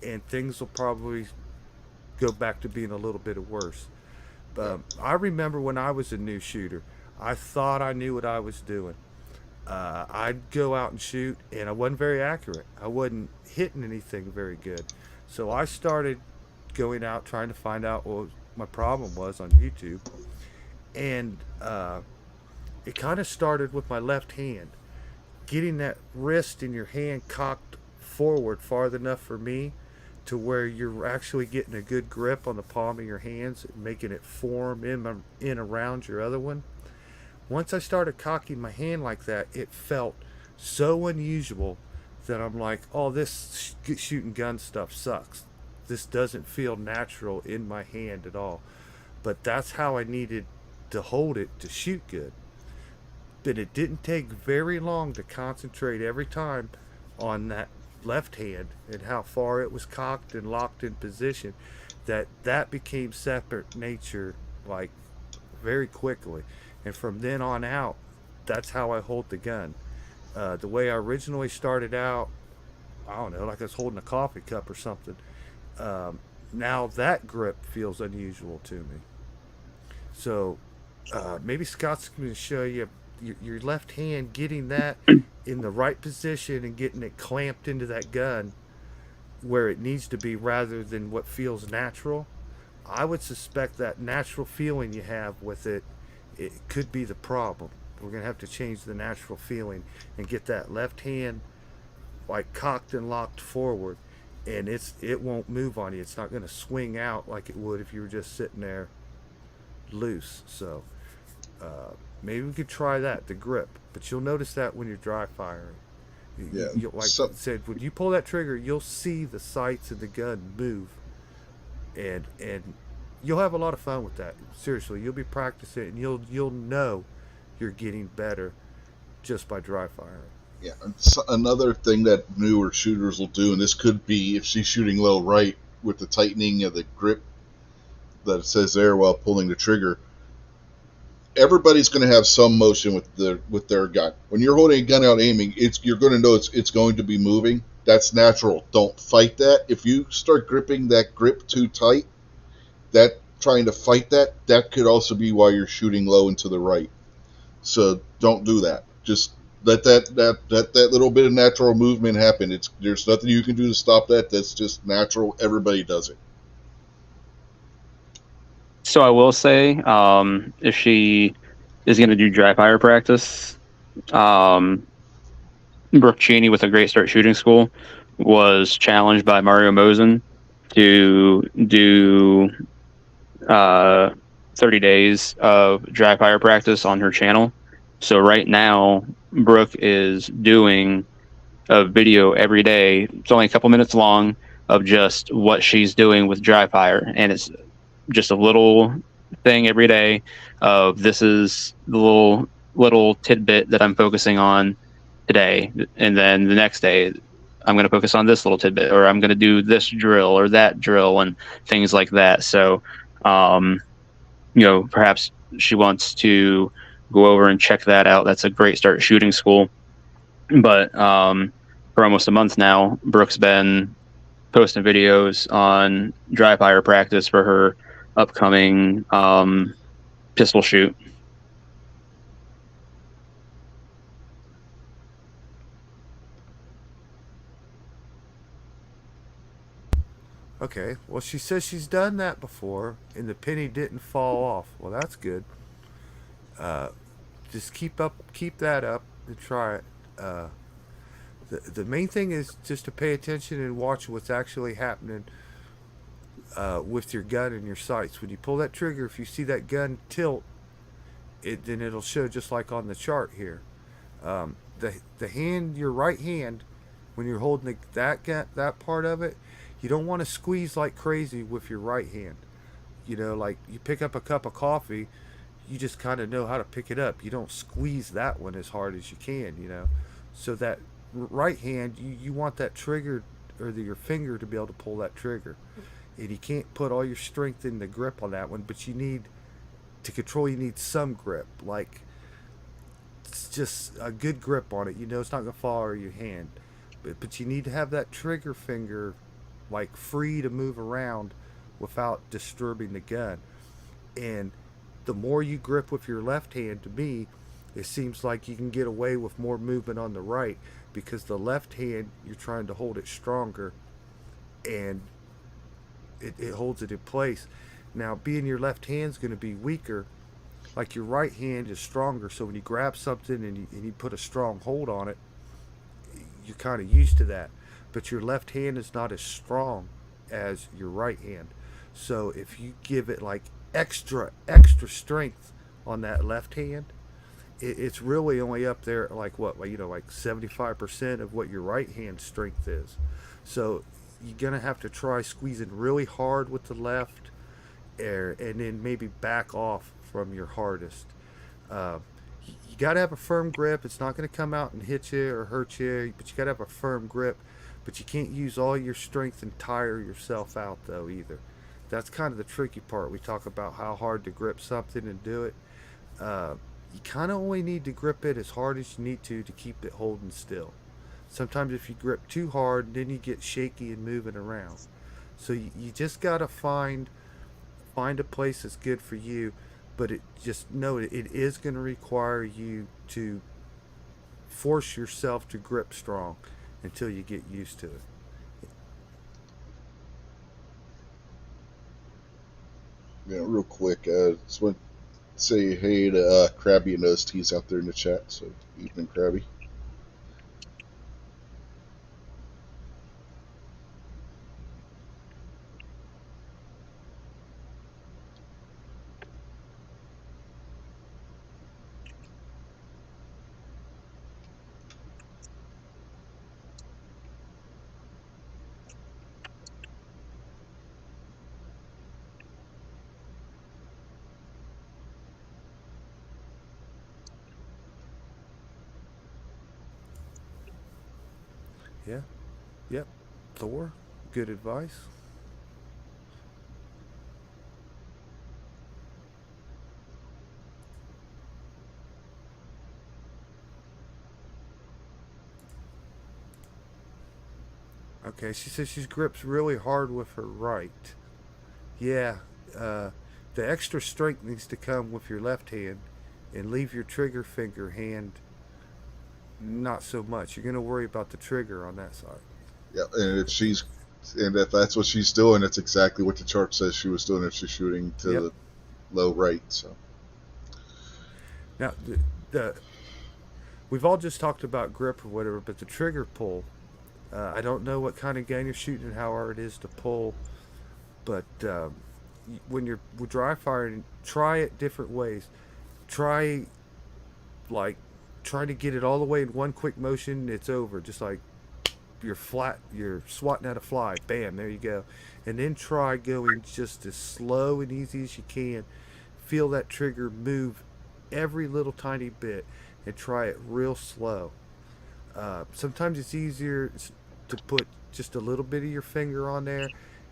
and things will probably go back to being a little bit worse. I remember when I was a new shooter, I thought I knew what I was doing. I'd go out and shoot, and I wasn't very accurate. I wasn't hitting anything very good. So I started going out trying to find out what my problem was on YouTube. And it kind of started with my left hand. Getting that wrist in your hand cocked forward far enough for me to where you're actually getting a good grip on the palm of your hands and making it form in around your other one. Once I started cocking my hand like that, it felt so unusual that I'm like, oh, this shooting gun stuff sucks. This doesn't feel natural in my hand at all. But that's how I needed to hold it to shoot good. But it didn't take very long to concentrate every time on that left hand and how far it was cocked and locked in position, that became separate nature like very quickly. And from then on out, that's how I hold the gun. The way I originally started out, I don't know, like I was holding a coffee cup or something. Now that grip feels unusual to me. So maybe Scott's going to show you your left hand getting that in the right position and getting it clamped into that gun where it needs to be rather than what feels natural. I would suspect that natural feeling you have with it could be the problem. We're going to have to change the natural feeling and get that left hand like cocked and locked forward, and it won't move on you. It's not going to swing out like it would if you were just sitting there loose. So maybe we could try that, the grip. But you'll notice that when you're dry firing. yeah, Like I said, when you pull that trigger, you'll see the sights of the gun move, and you'll have a lot of fun with that. Seriously, you'll be practicing, and you'll know you're getting better just by dry firing. yeah. Another thing that newer shooters will do, and this could be if she's shooting low right with the tightening of the grip that it says there while pulling the trigger. Everybody's going to have some motion with their gun. When you're holding a gun out aiming, you're going to know it's going to be moving. That's natural. Don't fight that. If you start gripping that grip too tight, that trying to fight that could also be why you're shooting low and to the right. So don't do that. Just let that little bit of natural movement happen. There's nothing you can do to stop that. That's just natural. Everybody does it. So I will say, if she is going to do dry fire practice, Brooke Cheney with a Great Start Shooting School was challenged by Mario Mosen to do 30 days of dry fire practice on her channel. So right now, Brooke is doing a video every day. It's only a couple minutes long of just what she's doing with dry fire, and it's just a little thing every day of this is the little tidbit that I'm focusing on today, and then the next day I'm going to focus on this little tidbit, or I'm going to do this drill or that drill and things like that. So perhaps she wants to go over and check that out. That's a great start shooting school. But for almost a month now, Brooke's been posting videos on dry fire practice for her upcoming pistol shoot. Okay, well, she says she's done that before, and the penny didn't fall off. Well, that's good. Just keep that up, and try it. The main thing is just to pay attention and watch what's actually happening with your gun and your sights. When you pull that trigger, if you see that gun tilt, then it'll show just like on the chart here. The hand, your right hand, when you're holding that part of it, you don't want to squeeze like crazy with your right hand. Like you pick up a cup of coffee, you just kind of know how to pick it up. You don't squeeze that one as hard as you can. So that right hand, you want that trigger or your finger to be able to pull that trigger. And you can't put all your strength in the grip on that one, but you need some grip. Like, it's just a good grip on it. It's not going to fall out of your hand. But you need to have that trigger finger, like, free to move around without disturbing the gun. And the more you grip with your left hand, to me, it seems like you can get away with more movement on the right, because the left hand, you're trying to hold it stronger, and it holds it in place. Now, being your left hand's going to be weaker, like your right hand is stronger, so when you grab something and you put a strong hold on it, you're kind of used to that. But your left hand is not as strong as your right hand. So if you give it like extra strength on that left hand, it's really only up there like what, like 75% of what your right hand strength is. So you're gonna have to try squeezing really hard with the left, and then maybe back off from your hardest. You got to have a firm grip. It's not going to come out and hit you or hurt you, but you got to have a firm grip. But you can't use all your strength and tire yourself out, though, either. That's kind of the tricky part. We talk about how hard to grip something and do it. You kind of only need to grip it as hard as you need to keep it holding still. Sometimes if you grip too hard, then you get shaky and moving around. So you just got to find a place that's good for you. But just know it is going to require you to force yourself to grip strong until you get used to it. Yeah, real quick, just want to say hey to Krabby and Nose Teas out there in the chat. So, evening, Krabby. Yeah. Yep. Thor, good advice. Okay, she says she grips really hard with her right. Yeah, the extra strength needs to come with your left hand, and leave your trigger finger hand not so much. You're going to worry about the trigger on that side. Yeah, and if that's what she's doing, that's exactly what the chart says she was doing if she's shooting to the low right. So now, we've all just talked about grip or whatever, but the trigger pull, I don't know what kind of gun you're shooting and how hard it is to pull, but when you're dry firing, try it different ways. Try to get it all the way in one quick motion. It's over, just like you're swatting at a fly. Bam, there you go. And then try going just as slow and easy as you can. Feel that trigger move every little tiny bit, and try it real slow. Sometimes it's easier to put just a little bit of your finger on there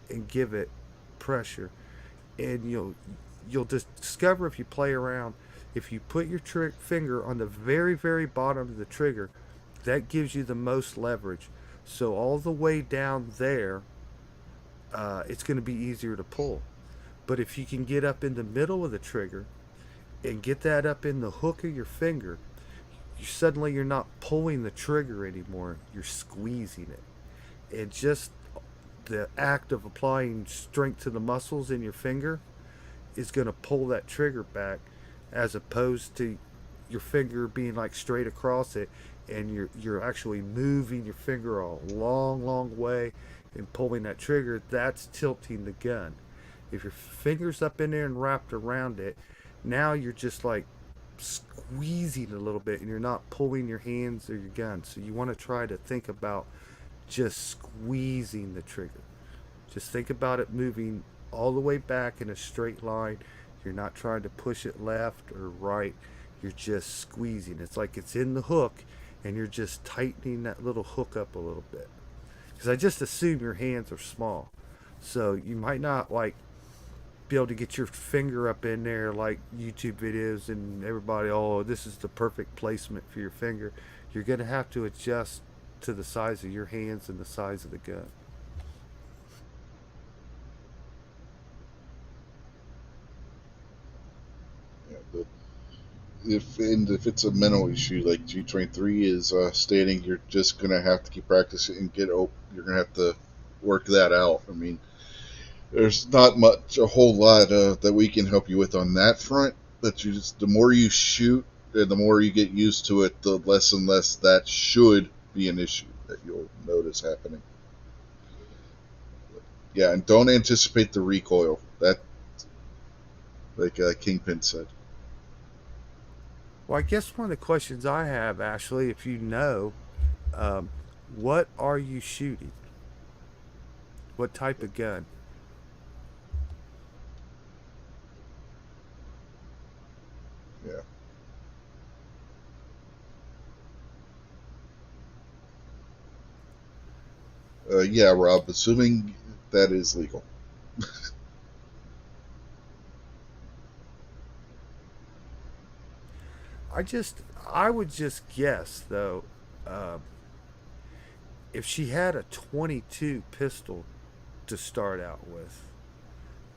and give it pressure. And you'll discover if you play around, if you put your finger on the very, very bottom of the trigger, that gives you the most leverage. So all the way down there, it's going to be easier to pull. But if you can get up in the middle of the trigger and get that up in the hook of your finger, you're not pulling the trigger anymore. You're squeezing it. And just the act of applying strength to the muscles in your finger is going to pull that trigger back, as opposed to your finger being like straight across it, and you're actually moving your finger a long way and pulling that trigger. That's tilting the gun. If your finger's up in there and wrapped around it, now you're just like squeezing a little bit and you're not pulling your hands or your gun. So you want to try to think about just squeezing the trigger. Just think about it moving all the way back in a straight line. You're not trying to push it left or right. You're just squeezing. It's like it's in the hook and you're just tightening that little hook up a little bit. Because I just assume your hands are small. So you might not like be able to get your finger up in there like YouTube videos and everybody, oh, this is the perfect placement for your finger. You're going to have to adjust to the size of your hands and the size of the gun. Yeah, if it's a mental issue, like G23 is stating, you're just gonna have to keep practicing and you're gonna have to work that out. I mean, there's not a whole lot that we can help you with on that front. But the more you shoot and the more you get used to it, the less and less that should be an issue that you'll notice happening. Yeah, and don't anticipate the recoil. That, like Kingpin said. Well, I guess one of the questions I have, Ashley, if you know, what are you shooting? What type of gun? Yeah. Yeah, Rob, assuming that is legal. I would just guess though, uh, if she had a 22 pistol to start out with,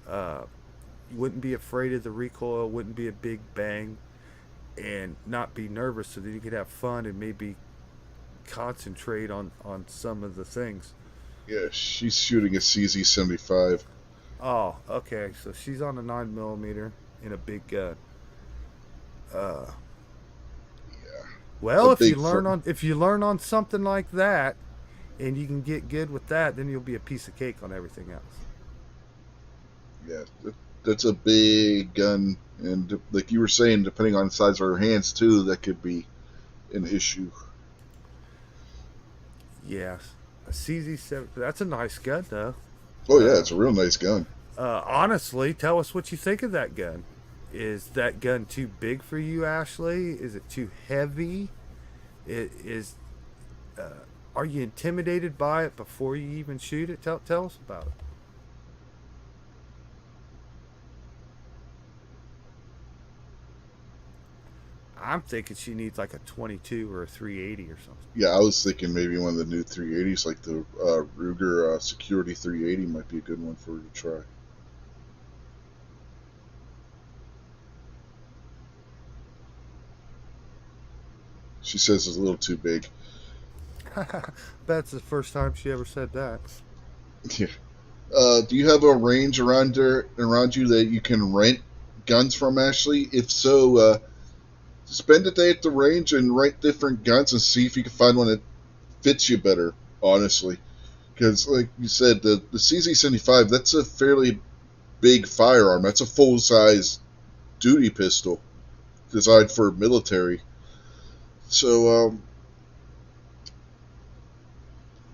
uh, you wouldn't be afraid of the recoil, wouldn't be a big bang, and not be nervous, so that you could have fun and maybe concentrate on some of the things. Yeah, she's shooting a CZ75. Oh, okay. So she's on a 9 millimeter in a big gun. Uh, Yeah, well, a if you big learn front. on if you learn on something like that, and you can get good with that, then you'll be a piece of cake on everything else. Yeah, that's a big gun, and like you were saying, depending on the size of her hands too, that could be an issue. Yes, a CZ7. That's a nice gun, though. Oh yeah, Uh, it's a real nice gun. Honestly, tell us what you think of that gun. Is that gun too big for you, Ashley? Is it too heavy? It is. Uh, are you intimidated by it before you even shoot it? Tell us about it. I'm thinking she needs like a 22 or a 380 or something. Yeah, I was thinking maybe one of the new 380s, like the Ruger Security 380, might be a good one for her to try. She says it's a little too big. That's the first time she ever said that. Yeah. Do you have a range around you that you can rent guns from, Ashley? If so, spend a day at the range and rent different guns and see if you can find one that fits you better. Honestly, because like you said, the CZ75, that's a fairly big firearm. That's a full size duty pistol designed for military. So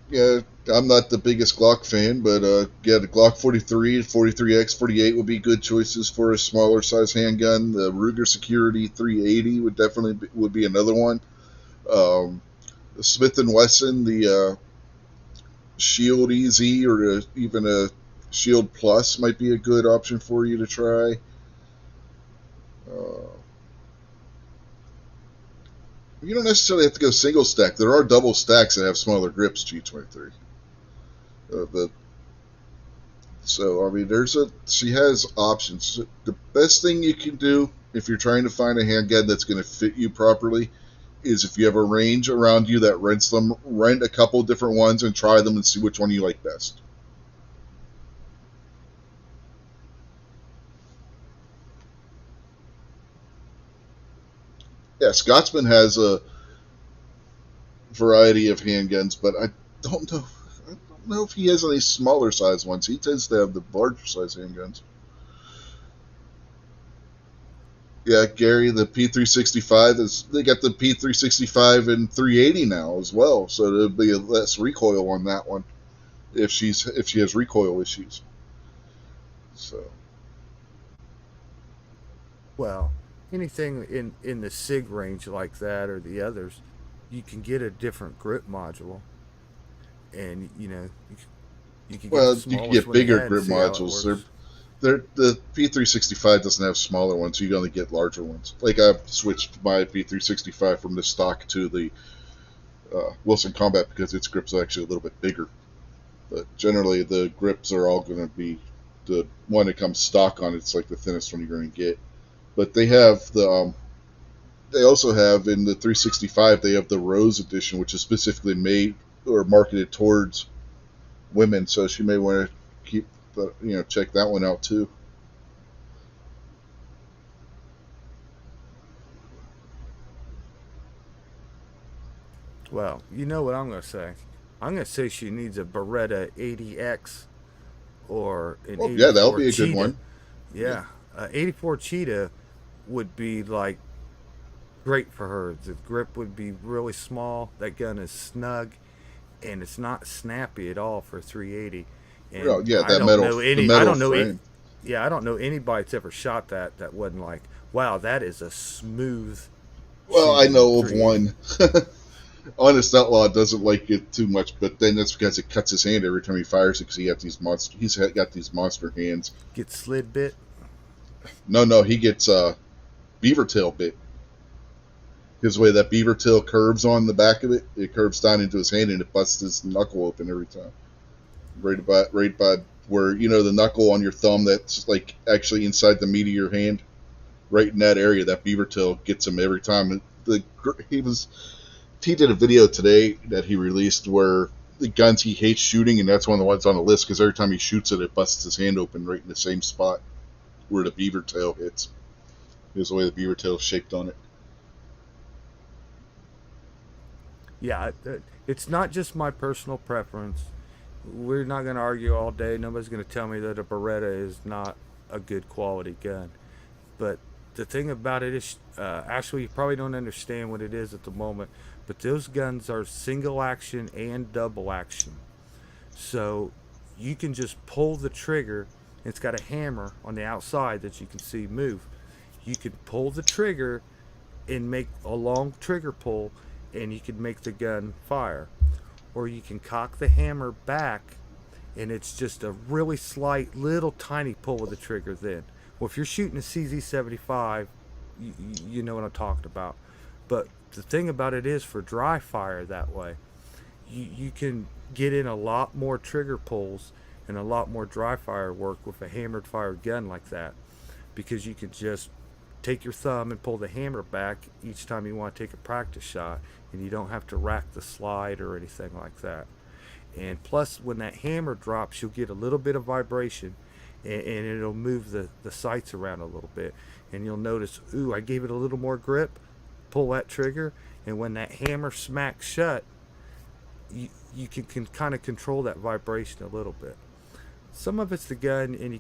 yeah, I'm not the biggest Glock fan, but yeah, the Glock 43, 43X, 48 would be good choices for a smaller size handgun. The Ruger Security 380 would definitely would be another one. Um, the Smith and Wesson, the Shield EZ, or even a Shield Plus might be a good option for you to try. Uh, you don't necessarily have to go single stack. There are double stacks that have smaller grips. G23. But so I mean, she has options. The best thing you can do if you're trying to find a handgun that's going to fit you properly is if you have a range around you that rents them, rent a couple different ones and try them and see which one you like best. Yeah, Scotsman has a variety of handguns, but I don't know. I don't know if he has any smaller size ones. He tends to have the larger size handguns. Yeah, Gary, the P365 they got the P365 and 380 now as well, so there'll be less recoil on that one if she has recoil issues. So. Well, anything in the SIG range like that or the others, you can get a different grip module, and you can get the Well, you can smallest get one they bigger had and grip see how it modules. works. The P365 doesn't have smaller ones, so you only get larger ones. Like I've switched my P365 from the stock to the Wilson Combat because its grips are actually a little bit bigger. But generally, the grips are all going to be the one that comes stock on. It's like the thinnest one you're going to get. But they have they also have in the 365 they have the Rose edition, which is specifically made or marketed towards women. So she may want to keep check that one out too. Well, you know what I'm going to say. I'm going to say she needs a Beretta 80X or an Oh yeah, that'll 84 be a good Cheetah. one. Yeah. Yeah, 84 Cheetah would be like great for her. The grip would be really small. That gun is snug, and it's not snappy at all for 380. Oh And yeah, I that don't metal know the any. I metal don't know. frame. Yeah, I don't know anybody that's ever shot that wasn't like, wow, that is a smooth Well, I shooting know of 380. one. Honest Outlaw doesn't like it too much, but then that's because it cuts his hand every time he fires it because he's got these monster hands. Get slid bit. No, he gets beaver tail bit. His way that beaver tail curves on the back of it, it curves down into his hand and it busts his knuckle open every time. Right by where the knuckle on your thumb that's like actually inside the meat of your hand, right in that area, that beaver tail gets him every time. And he did a video today that he released where the guns he hates shooting, and that's one of the ones on the list because every time he shoots it, it busts his hand open right in the same spot where the beaver tail hits. Is the way the beaver tail is shaped on it. Yeah, it's not just my personal preference. We're not going to argue all day. Nobody's going to tell me that a Beretta is not a good quality gun. But the thing about it is, actually, you probably don't understand what it is at the moment. But those guns are single action and double action. So you can just pull the trigger. It's got a hammer on the outside that you can see move. You can pull the trigger and make a long trigger pull, and you can make the gun fire. Or you can cock the hammer back, and it's just a really slight, little tiny pull of the trigger then. Well, if you're shooting a CZ75, you know what I'm talking about. But the thing about it is, for dry fire that way, you can get in a lot more trigger pulls and a lot more dry fire work with a hammered fire gun like that, because you can just take your thumb and pull the hammer back each time you want to take a practice shot, and you don't have to rack the slide or anything like that. And plus, when that hammer drops, you'll get a little bit of vibration, and it'll move the sights around a little bit, and you'll notice, ooh, I gave it a little more grip. Pull that trigger, and when that hammer smacks shut, you can kind of control that vibration a little bit. Some of it's the gun, and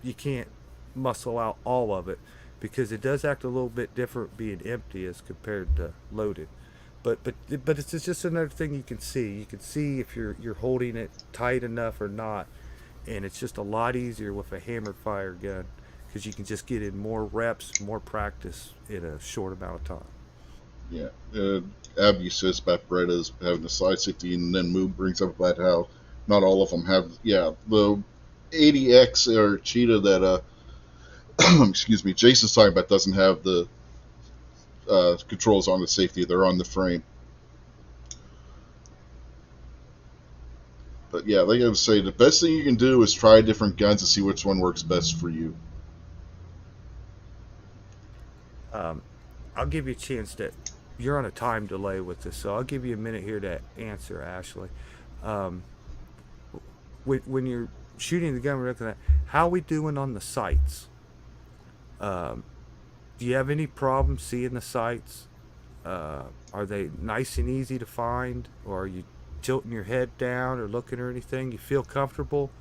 you can't muscle out all of it, because it does act a little bit different being empty as compared to loaded. But it's just another thing you can see. You can see if you're holding it tight enough or not, and it's just a lot easier with a hammered fire gun because you can just get in more reps, more practice in a short amount of time. Yeah. Abby says about Berettas having the slide 60, and then Moon brings up about how not all of them have. Yeah, the 80X or Cheetah that excuse me, Jason's talking about doesn't have the controls on the safety. They're on the frame. But yeah, like I was saying, the best thing you can do is try different guns and see which one works best for you. I'll give you a chance to. You're on a time delay with this, so I'll give you a minute here to answer, Ashley. Um, when you're shooting the gun, we're looking at how we doing on the sights. Um, do you have any problem seeing the sights? Are they nice and easy to find, or are you tilting your head down or looking or anything? You feel comfortable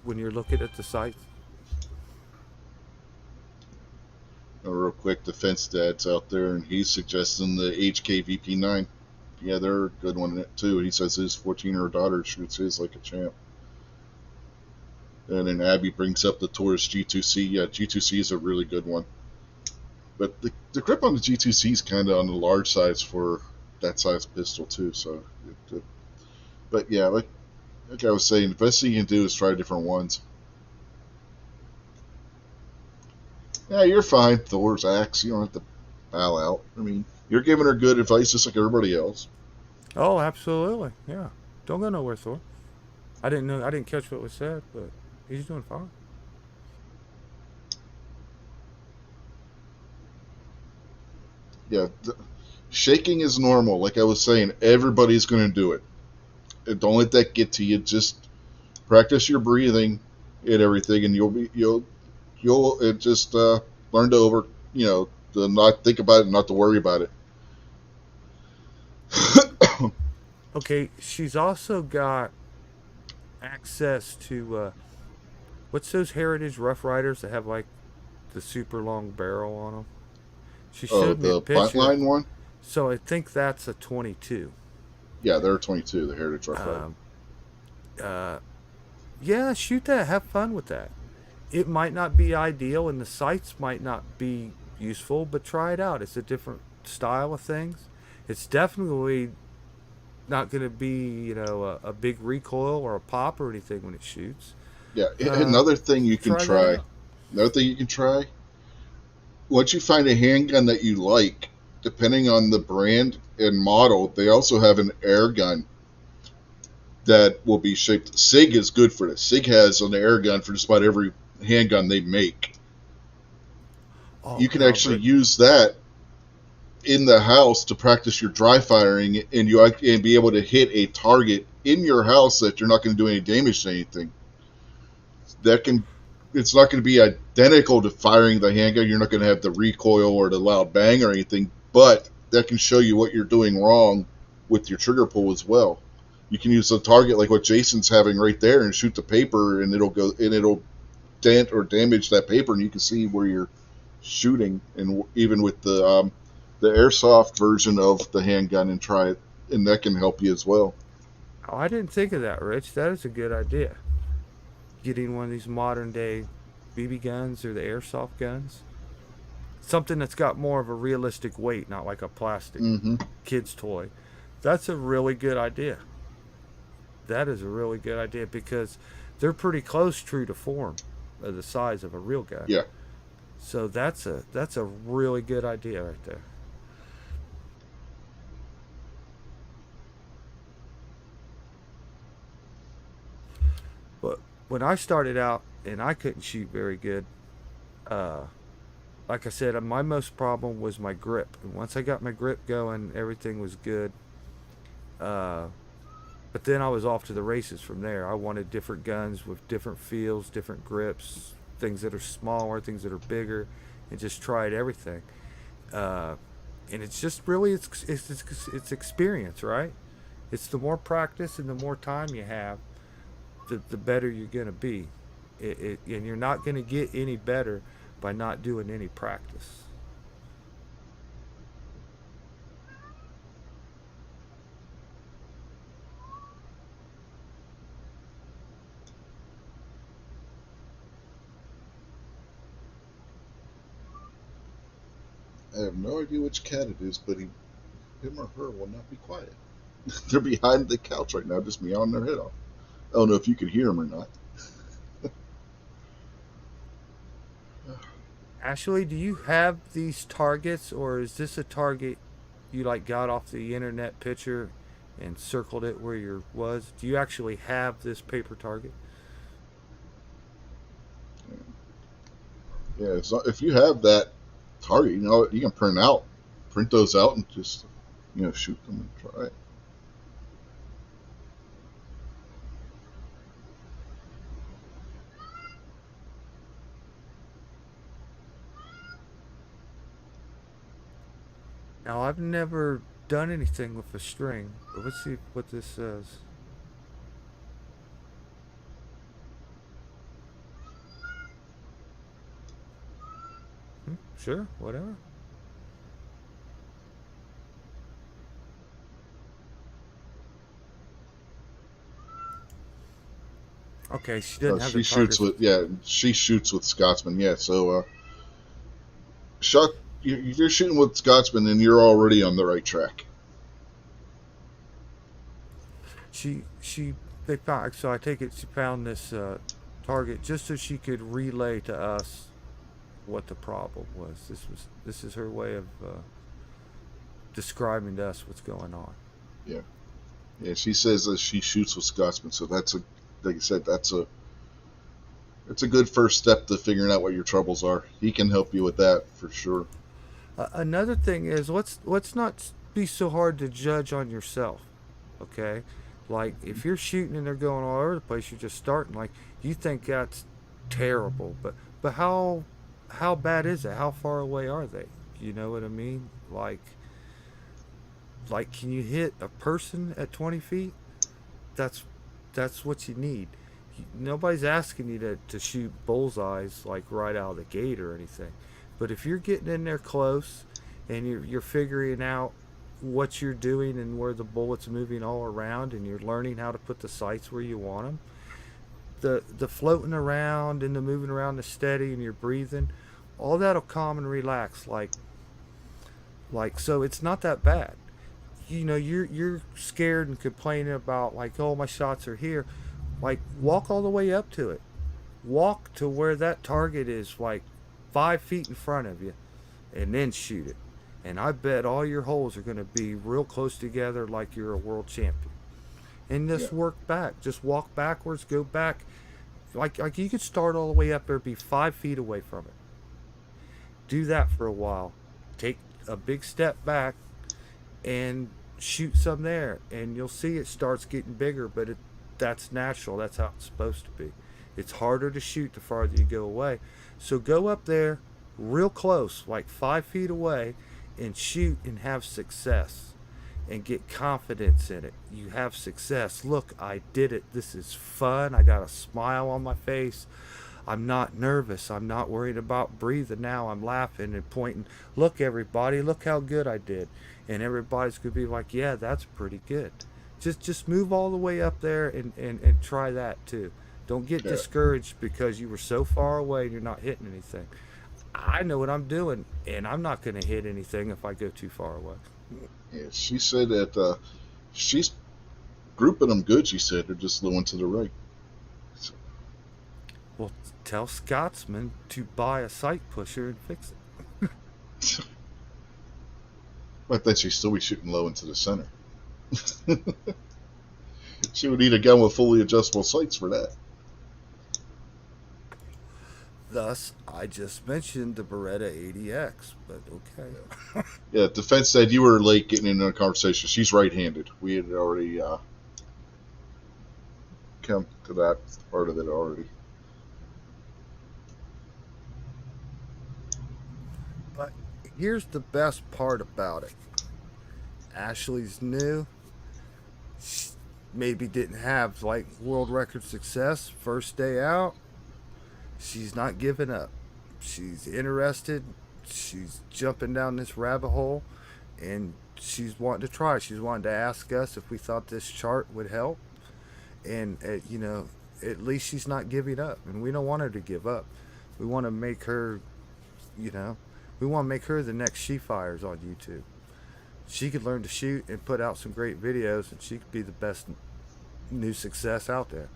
when you're looking at the sights? Real quick, Defense Dad's out there, and he's suggesting the HK VP9. Yeah, they're a good one too. He says his 14-year-old daughter shoots his like a champ. And then Abby brings up the Taurus G2C. Yeah, G2C is a really good one. But the grip on the G2C is kind of on the large size for that size pistol too. So, but yeah, like I was saying, the best thing you can do is try different ones. Yeah, you're fine, Thor's axe. You don't have to bow out. I mean, you're giving her good advice just like everybody else. Oh, absolutely. Yeah. Don't go nowhere, Thor. I didn't catch what was said, but he's doing fine. Yeah, shaking is normal. Like I was saying, everybody's going to do it. And don't let that get to you. Just practice your breathing and everything, and you'll just learn to to not think about it and not to worry about it. Okay, she's also got access to what's those Heritage Rough Riders that have like the super long barrel on them? She showed me a The butt picture. line one? So I think that's a 22. Yeah, they're 22, the Heritage Rough Rider. Um, uh, yeah, shoot that. Have fun with that. It might not be ideal, and the sights might not be useful, but try it out. It's a different style of things. It's definitely not going to be, a big recoil or a pop or anything when it shoots. Yeah, Uh, another thing you can Try that try. out. Another thing you can try. Once you find a handgun that you like, depending on the brand and model, they also have an air gun that will be shaped. SIG is good for this. SIG has an air gun for just about every handgun they make. Oh, You can no, actually use that in the house to practice your dry firing, and and be able to hit a target in your house that you're not going to do any damage to anything. It's not going to be identical to firing the handgun. You're not going to have the recoil or the loud bang or anything, but that can show you what you're doing wrong with your trigger pull as well. You can use a target like what Jason's having right there and shoot the paper, and it'll dent or damage that paper, and you can see where you're shooting. And even with the airsoft version of the handgun, and try it, and that can help you as well. Oh, I didn't think of that, Rich. That is a good idea. Getting one of these modern day BB guns or the airsoft guns. Something that's got more of a realistic weight, not like a plastic Mm-hmm. kid's toy. That's a really good idea. That is a really good idea because they're pretty close true to form of the size of a real gun. Yeah. So that's a really good idea right there. But when I started out and I couldn't shoot very good, uh, like I said, my most problem was my grip. And once I got my grip going, everything was good. Uh, but then I was off to the races from there. I wanted different guns with different feels, different grips, things that are smaller, things that are bigger, and just tried everything. Uh, and it's just really it's experience, right? It's the more practice and the more time you have, the better you're gonna be. And you're not gonna get any better by not doing any practice. I have no idea which cat it is, but him or her will not be quiet. They're behind the couch right now, just meowing their head off. I don't know if you can hear them or not. Ashley, do you have these targets, or is this a target you like got off the internet picture and circled it where your was? Do you actually have this paper target? Yeah, so if you have that target, you can print those out, and just shoot them and try it. Now, I've never done anything with a string, but let's see what this says. Sure, whatever. Okay, she doesn't have the target. She shoots with Scotsman. Yeah, so shot. If you're shooting with Scotsman, then you're already on the right track. They found. So I take it she found this target just so she could relay to us what the problem was. This is her way of describing to us what's going on. Yeah, yeah. She says that she shoots with Scotsman, so like I said, it's a good first step to figuring out what your troubles are. He can help you with that for sure. Another thing is let's not be so hard to judge on yourself. Okay, like if you're shooting and they're going all over the place, you're just starting. Like you think that's terrible, but how bad is it? How far away are they? You know what I mean? Like can you hit a person at 20 feet? That's what you need. Nobody's asking you to shoot bullseyes like right out of the gate or anything. But if you're getting in there close and you're figuring out what you're doing and where the bullet's moving all around, and you're learning how to put the sights where you want them, the floating around and the moving around the steady and you're breathing, all that'll calm and relax. Like so, it's not that bad. You're scared and complaining about like, oh, my shots are here. Like walk all the way up to it. Walk to where that target is, like 5 feet in front of you, and then shoot it. And I bet all your holes are going to be real close together, like you're a world champion. And just work back. Just walk backwards, go back. Like you could start all the way up there, be 5 feet away from it. Do that for a while. Take a big step back and shoot some there, and you'll see it starts getting bigger. But that's natural. That's how it's supposed to be. It's harder to shoot the farther you go away. So go up there real close, like 5 feet away, and shoot and have success and get confidence in it. You have success. Look, I did it. This is fun. I got a smile on my face. I'm not nervous. I'm not worried about breathing now. I'm laughing and pointing. Look, everybody, look how good I did. And everybody's going to be like, yeah, that's pretty good. Just move all the way up there and try that too. Don't get discouraged because you were so far away and you're not hitting anything. I know what I'm doing, and I'm not going to hit anything if I go too far away. Yeah, she said that she's grouping them good. She said they're just low and to the right. So. Well, tell Scotsman to buy a sight pusher and fix it. But then she'd still be shooting low into the center. She would need a gun with fully adjustable sights for that. Thus, I just mentioned the Beretta 80X, but okay. Yeah, Defense said you were late getting into a conversation. She's right-handed. We had already come to that part of it already. But here's the best part about it. Ashley's new. She maybe didn't have like world record success first day out. She's not giving up. She's interested. She's jumping down this rabbit hole, and she's wanting to try. She's wanting to ask us if we thought this chart would help, and at least she's not giving up. And we don't want her to give up. We want to make her, we want to make her the next She Fires on YouTube. She could learn to shoot and put out some great videos, and she could be the best new success out there.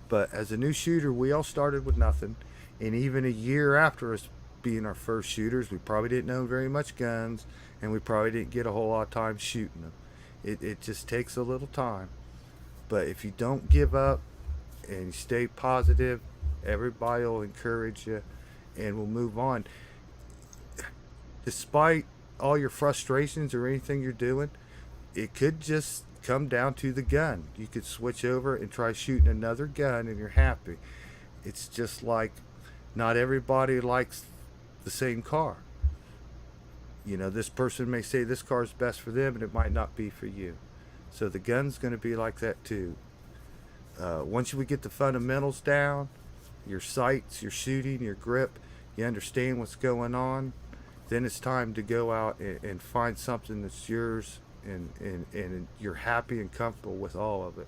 But as a new shooter, we all started with nothing, and even a year after us being our first shooters, we probably didn't know very much guns, and we probably didn't get a whole lot of time shooting them. It just takes a little time. But if you don't give up and you stay positive, everybody will encourage you and we'll move on. Despite all your frustrations or anything you're doing, it could just come down to the gun. You could switch over and try shooting another gun and you're happy. It's just like not everybody likes the same car. This person may say this car is best for them and it might not be for you. So the gun's going to be like that too. Once we get the fundamentals down, your sights, your shooting, your grip, you understand what's going on, then it's time to go out and find something that's yours and you're happy and comfortable with all of it.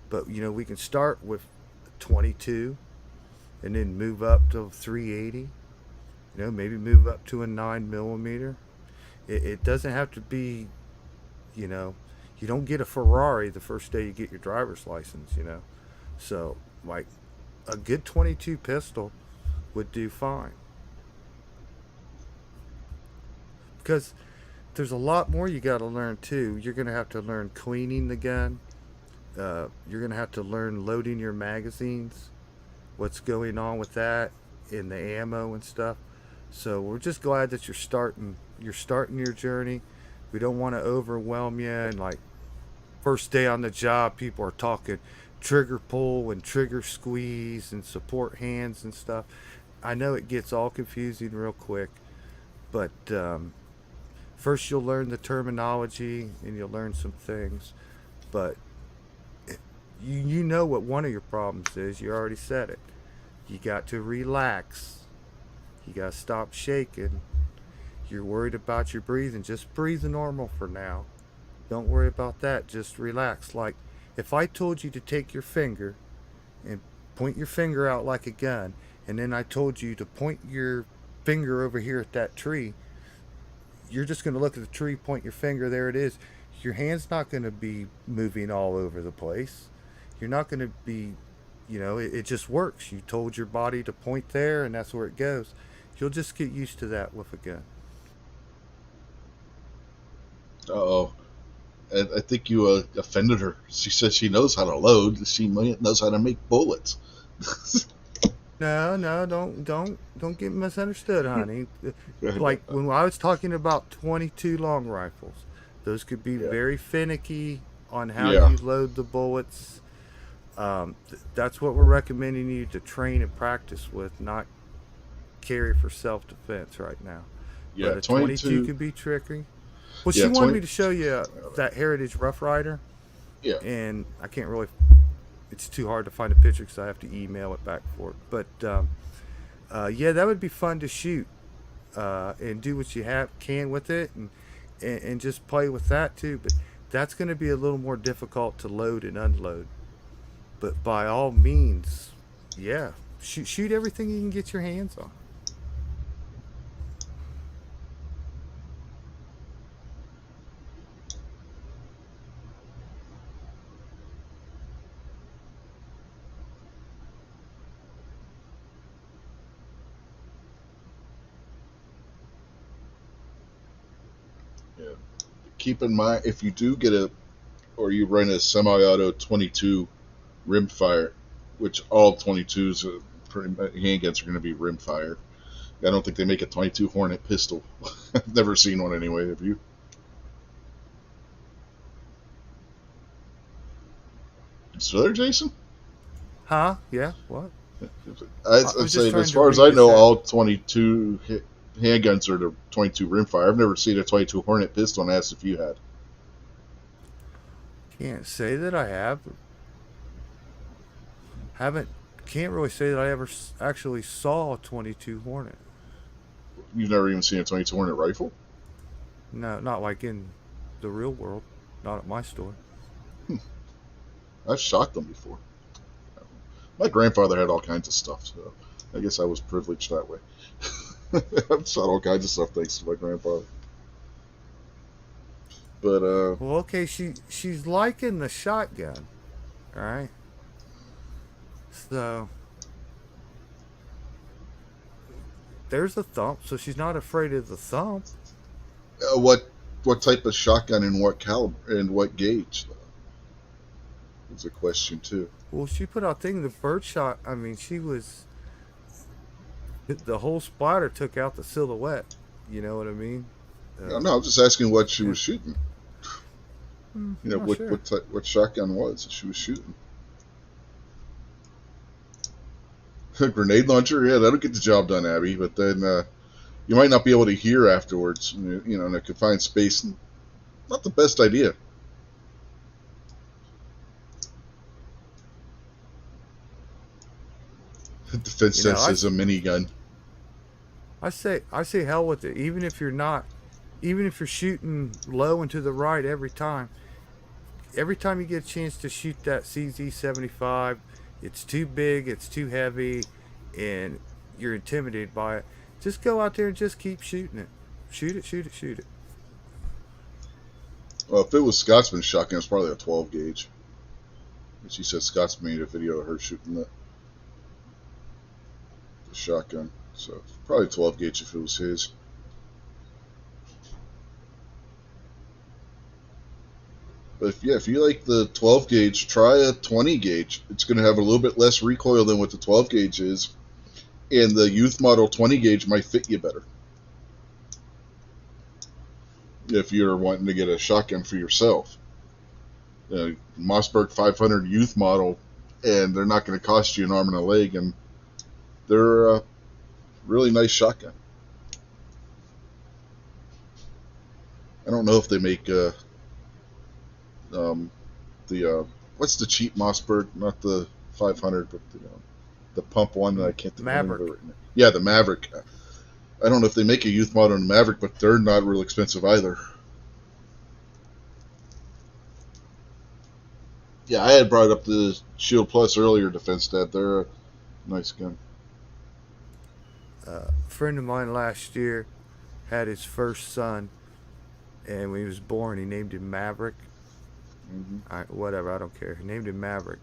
But we can start with 22 and then move up to 380, maybe move up to a 9mm. It doesn't have to be, you don't get a Ferrari the first day you get your driver's license. So like a good 22 pistol would do fine, because there's a lot more you got to learn too. You're going to have to learn cleaning the gun. You're going to have to learn loading your magazines, what's going on with that in the ammo and stuff. So we're just glad that you're starting your journey. We don't want to overwhelm you, and like first day on the job, people are talking trigger pull and trigger squeeze and support hands and stuff. I know it gets all confusing real quick, but first you'll learn the terminology and you'll learn some things. But you know what one of your problems is. You already said it. You got to relax. You got to stop shaking. You're worried about your breathing. Just breathe normal for now. Don't worry about that. Just relax. Like if I told you to take your finger and point your finger out like a gun, and then I told you to point your finger over here at that tree, you're just going to look at the tree, point your finger, there it is. Your hand's not going to be moving all over the place. You're not going to be, it just works. You told your body to point there, and that's where it goes. You'll just get used to that with a gun. Uh-oh. I think you offended her. She said she knows how to load. She knows how to make bullets. No, don't get misunderstood, honey. Like when I was talking about 22 long rifles, those could be very finicky on how you load the bullets. That's what we're recommending you to train and practice with, not carry for self-defense right now. Yeah, but a 22 could be tricky. Well, she wanted me to show you that Heritage Rough Rider. Yeah. And I can't really, it's too hard to find a picture because I have to email it back for it. But yeah, that would be fun to shoot and do what you can with it and just play with that too. But that's going to be a little more difficult to load and unload. But by all means, yeah, shoot everything you can get your hands on. Yeah. Keep in mind, if you do get you run a semi-auto 22 rimfire, which all 22s handguns are going to be rimfire. I don't think they make a 22 Hornet pistol. I've never seen one anyway. Have you? Still there, Jason? Huh? Yeah. What? I'm saying, as far as I know, all 22 handguns are the 22 rimfire. I've never seen a 22 Hornet pistol, and asked if you had. Can't say that I have. Can't really say that I ever actually saw a 22 Hornet. You've never even seen a 22 Hornet rifle? No, not like in the real world. Not at my store. I've shot them before. My grandfather had all kinds of stuff, so I guess I was privileged that way. I've shot all kinds of stuff thanks to my grandfather. But well, okay, she's liking the shotgun, all right. So there's a thump, so she's not afraid of the thump. What type of shotgun and what caliber and what gauge? Is a question too. Well, she put out thing the birdshot. I mean, she was the whole splatter took out the silhouette. You know what I mean? No, I'm just asking what she yeah. was shooting. You know, Oh, sure. what shotgun was she was shooting? A grenade launcher? Yeah, that'll get the job done, Abby. But then you might not be able to hear afterwards. You know, in a confined space. Not the best idea. Defense You know, test is a minigun. I say hell with it. Even if you're shooting low and to the right every time you get a chance to shoot that CZ75, it's too big, it's too heavy, and you're intimidated by it. Just go out there and just keep shooting it. Shoot it, shoot it, shoot it. Well, if it was Scotsman's shotgun, it's probably a 12 gauge. And she said Scotsman made a video of her shooting the shotgun. So probably 12 gauge if it was his. But if you like the 12 gauge, try a 20 gauge. It's going to have a little bit less recoil than what the 12 gauge is, and the youth model 20 gauge might fit you better. If you're wanting to get a shotgun for yourself, Mossberg 500 youth model, and they're not going to cost you an arm and a leg, and they're a really nice shotgun. I don't know if they make what's the cheap Mossberg? Not the 500, but the pump one that I can't think of the name of it right now. Yeah, the Maverick. I don't know if they make a youth model in Maverick, but they're not real expensive either. Yeah, I had brought up the Shield Plus earlier, Defense Dad. They're a nice gun. A friend of mine last year had his first son, and when he was born, he named him Maverick. Whatever, I don't care. He named him Maverick.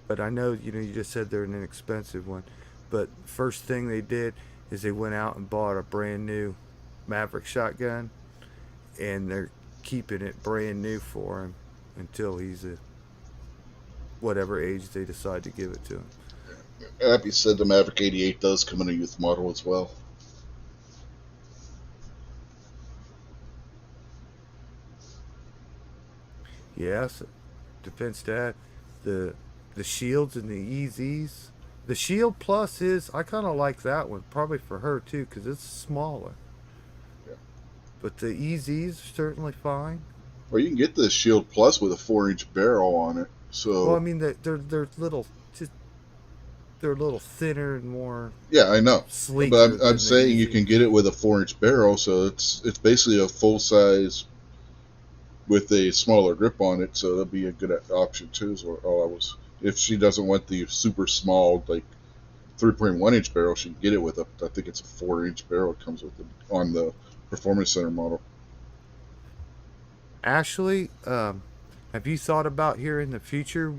But I know, you just said they're an inexpensive one. But first thing they did is they went out and bought a brand new Maverick shotgun, and they're keeping it brand new for him until he's a whatever age they decide to give it to him. Abby said the Maverick 88 does come in a youth model as well. Yes, Defense Dad. The Shields and the EZs. The Shield Plus I kind of like that one, probably for her too, because it's smaller. Yeah. But the EZs are certainly fine. Or you can get the Shield Plus with a 4-inch barrel on it. So. Well, I mean, they're little, they're a little thinner and more. Yeah, I know. Sleeker. But I'm saying you can get it with a 4-inch barrel, so it's basically a full size with a smaller grip on it. So that'll be a good option too. If she doesn't want the super small, like 3.1-inch barrel, she can get it with I think it's a 4-inch barrel it comes with it on the Performance Center model. Ashley, have you thought about here in the future,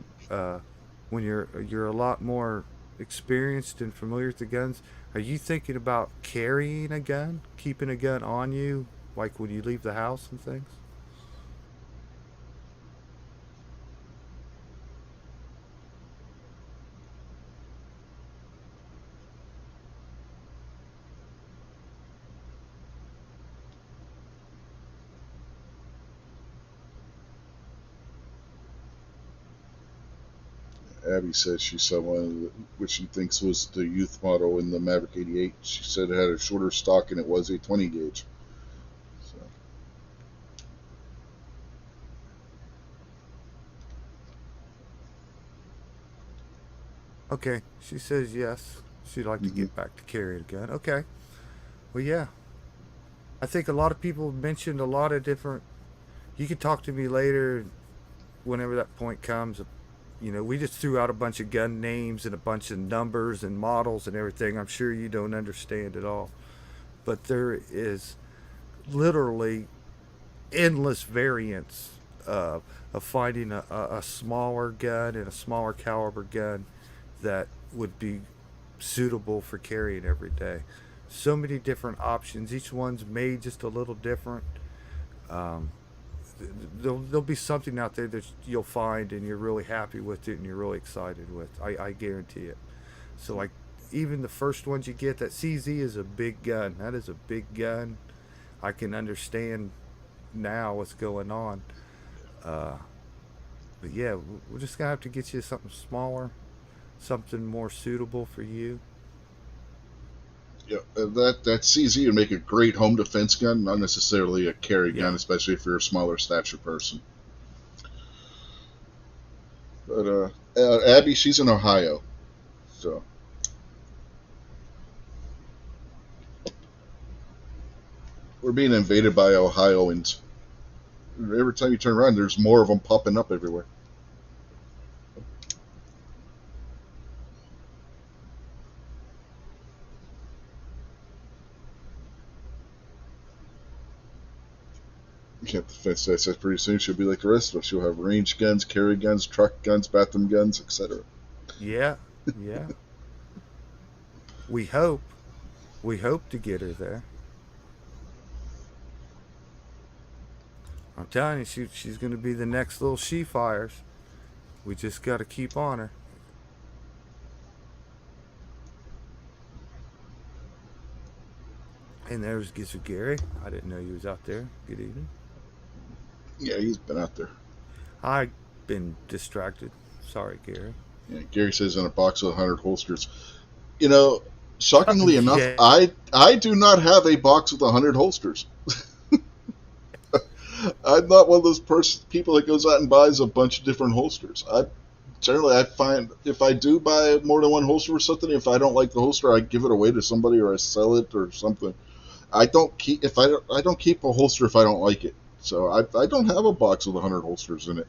when you're a lot more experienced and familiar with the guns, are you thinking about carrying a gun, keeping a gun on you, like when you leave the house and things? Abby said she saw one which she thinks was the youth model in the Maverick 88. She said it had a shorter stock and it was a 20 gauge. So. Okay, she says yes. She'd like to get back to carrying a gun. Okay. Well, yeah. I think a lot of people mentioned a lot of different. You can talk to me later, whenever that point comes. We just threw out a bunch of gun names and a bunch of numbers and models and everything. I'm sure you don't understand it all. But there is literally endless variants of finding a smaller gun and a smaller caliber gun that would be suitable for carrying every day. so many different options. Each one's made just a little different. Um, there'll be something out there that you'll find and you're really happy with it and you're really excited with. I guarantee it. So like even the first ones you get, that CZ is a big gun. That is a big gun. I can understand now what's going on. Uh, but yeah, we're just gonna have to get you something smaller, something more suitable for you. Yeah, that CZ would make a great home defense gun, not necessarily a carry Yeah. gun, especially if you're a smaller stature person. But Abby, she's in Ohio, so we're being invaded by Ohioans. Every time you turn around, there's more of them popping up everywhere. Yeah, the fence says pretty soon she'll be like the rest of us. She'll have range guns, carry guns, truck guns, bathroom guns, etc. Yeah, yeah. We hope. We hope to get her there. I'm telling you, she's going to be the next little she fires. We just got to keep on her. And there's Gizzard Gary. I didn't know you was out there. Good evening. Yeah, he's been out there. I've been distracted. Sorry, Gary. Yeah, Gary says in a box with 100 holsters. You know, shockingly enough, Yeah. I do not have a box with 100 holsters. I'm not one of those people that goes out and buys a bunch of different holsters. I find if I do buy more than one holster or something, if I don't like the holster, I give it away to somebody or I sell it or something. I don't keep a holster if I don't like it. So I don't have a box with 100 holsters in it.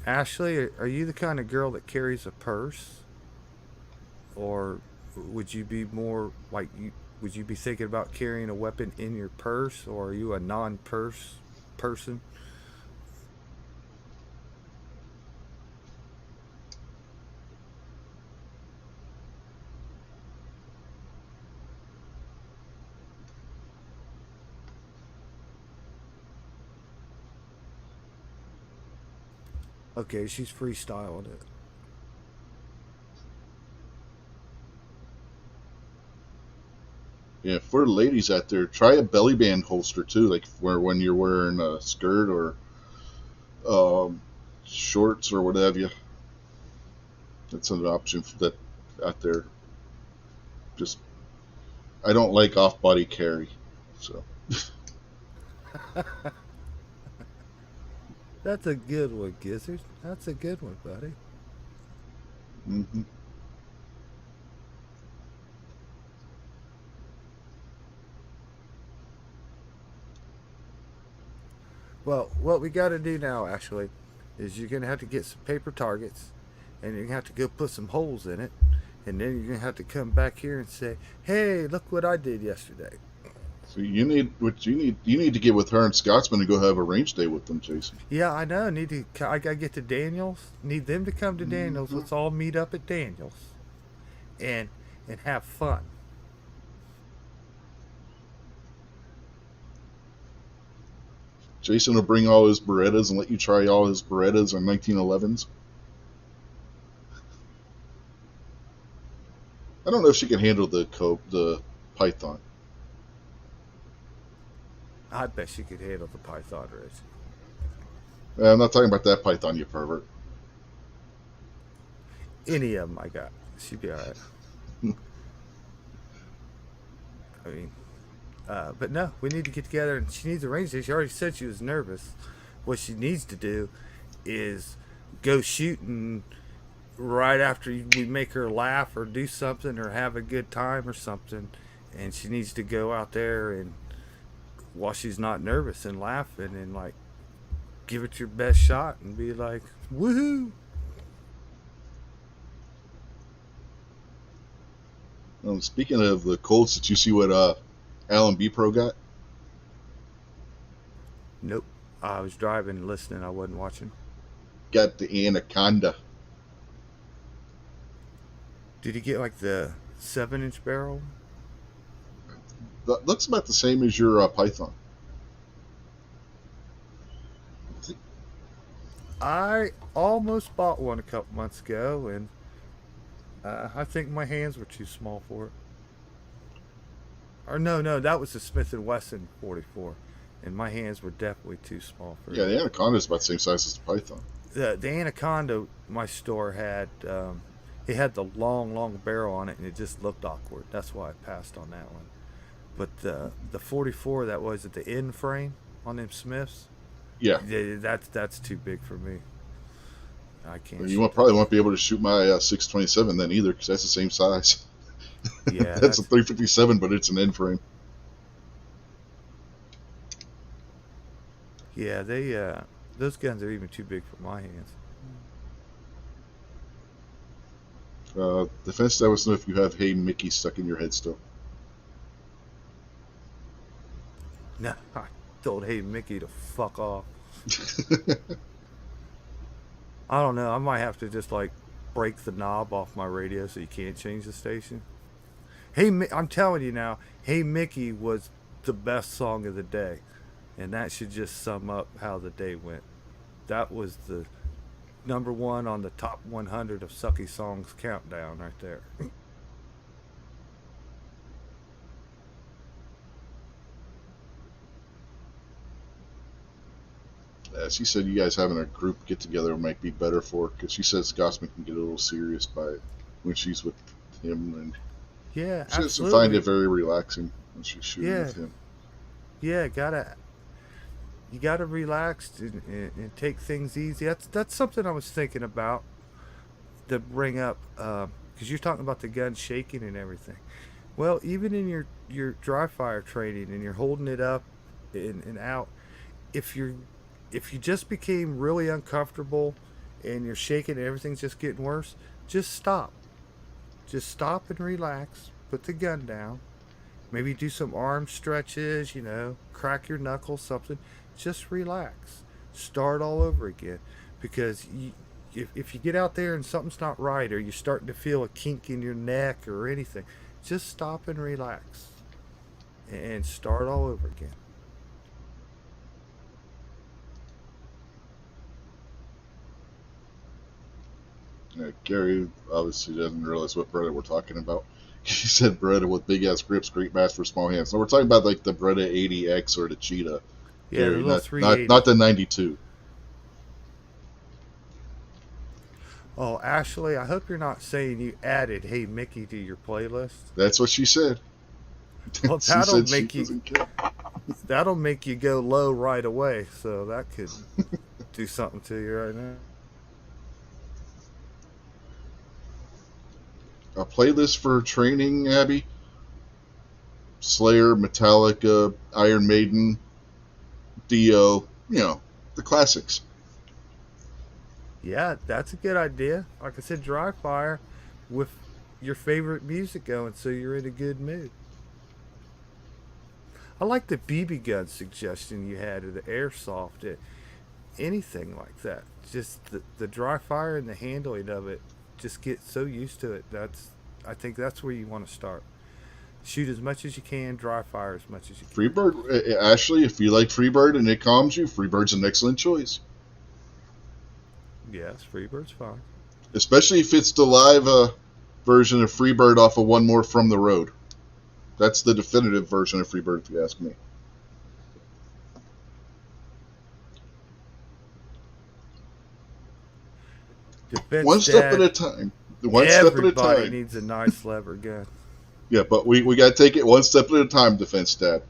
Ashley, are you the kind of girl that carries a purse? Or would you be more like you? Would you be thinking about carrying a weapon in your purse, or are you a non-purse person? Okay, she's freestyling it. Yeah, for ladies out there, try a belly band holster too, like where when you're wearing a skirt or um, shorts or what have you. That's an option for that out there. Just I don't like off body carry, so That's a good one, Gizzard. That's a good one, buddy. hmm Well, what we got to do now, actually, is you're gonna have to get some paper targets, and you're gonna have to go put some holes in it, and then you're gonna have to come back here and say, "Hey, look what I did yesterday." so you need to get with her and Scotsman and go have a range day with them, Jason. Yeah, I know. I gotta get to Daniels. Need them to come to Daniels. hmm Let's all meet up at Daniels, and and have fun. Jason will bring all his Berettas and let you try all his Berettas and 1911s. I don't know if she can handle the Python. I bet she could handle the Python race. I'm not talking about that Python, you pervert. Any of them I got, she'd be all right. I mean, but no, we need to get together, and she needs a range day. She already said she was nervous. What she needs to do is go shooting right after we make her laugh or do something or have a good time or something, and she needs to go out there and while she's not nervous and laughing and like give it your best shot and be like, woohoo! Speaking of the Colts, did you see what Alan B. Pro got? Nope. I was driving and listening. I wasn't watching. Got the Anaconda. Did he get like the 7-inch barrel. That looks about the same as your Python. I almost bought one a couple months ago, and I think my hands were too small for it. Or no, that was the Smith and Wesson 44, and my hands were definitely too small for Yeah, it. the Anaconda is about the same size as the Python. The Anaconda my store had, it had the long barrel on it, and it just looked awkward. That's why I passed on that one. But the 44 that was at the end frame on them Smiths, Yeah. that's too big for me. I can't. You shoot that probably thing. won't be able to shoot my 627 then either, because that's the same size. Yeah, That's a 357, but it's an end frame. yeah. Those guns are even too big for my hands. Defense, I was know if you have "Hey Mickey" stuck in your head still. No, I told Hey Mickey to fuck off. I don't know. I might have to just like break the knob off my radio so you can't change the station. I'm telling you now. Hey Mickey was the best song of the day, and that should just sum up how the day went. That was the number one on the top 100 of sucky songs countdown right there. She said you guys having a group get together might be better for her, because she says Gossman can get a little serious by when she's with him, and Yeah, she doesn't find it absolutely. very relaxing when she's shooting Yeah, with him. yeah. You gotta relax and take things easy. That's something I was thinking about to bring up, because you're talking about the gun shaking and everything. Well, even in your dry fire training and you're holding it up and out, if you just became really uncomfortable and you're shaking and everything's just getting worse, just stop. Just stop and relax. Put the gun down. Maybe do some arm stretches, crack your knuckles, something. Just relax. Start all over again. Because if you get out there and something's not right, or you're starting to feel a kink in your neck or anything, just stop and relax and start all over again. Gary obviously doesn't realize what Beretta we're talking about. He said Beretta with big ass grips, great match for small hands. So we're talking about like the Beretta 80X or the Cheetah, Yeah, the Gary, little not 380. the 92. Oh, Ashley, I hope you're not saying you added Hey Mickey to your playlist. That's what she said. Well, She that'll said she make you doesn't care. that'll make you go low right away. So that could do something to you right now. A playlist for training, Abby. Slayer, Metallica, Iron Maiden, Dio. The classics. Yeah, that's a good idea. Like I said, dry fire with your favorite music going, so you're in a good mood. I like the BB gun suggestion you had, or the airsoft, anything like that. Just the dry fire and the handling of it. Just get so used to it. I think that's where you want to start. Shoot as much as you can, dry fire as much as you can. Freebird, Ashley, if you like Freebird and it calms you, Freebird's an excellent choice. Yes, Freebird's fine. Especially if it's the live version of Freebird off of One More From the Road. That's the definitive version of Freebird, if you ask me. Defense One step at Dad, a time. One step at a everybody time. needs a nice lever gun. Yeah, but we got to take it one step at a time, Defense Dad.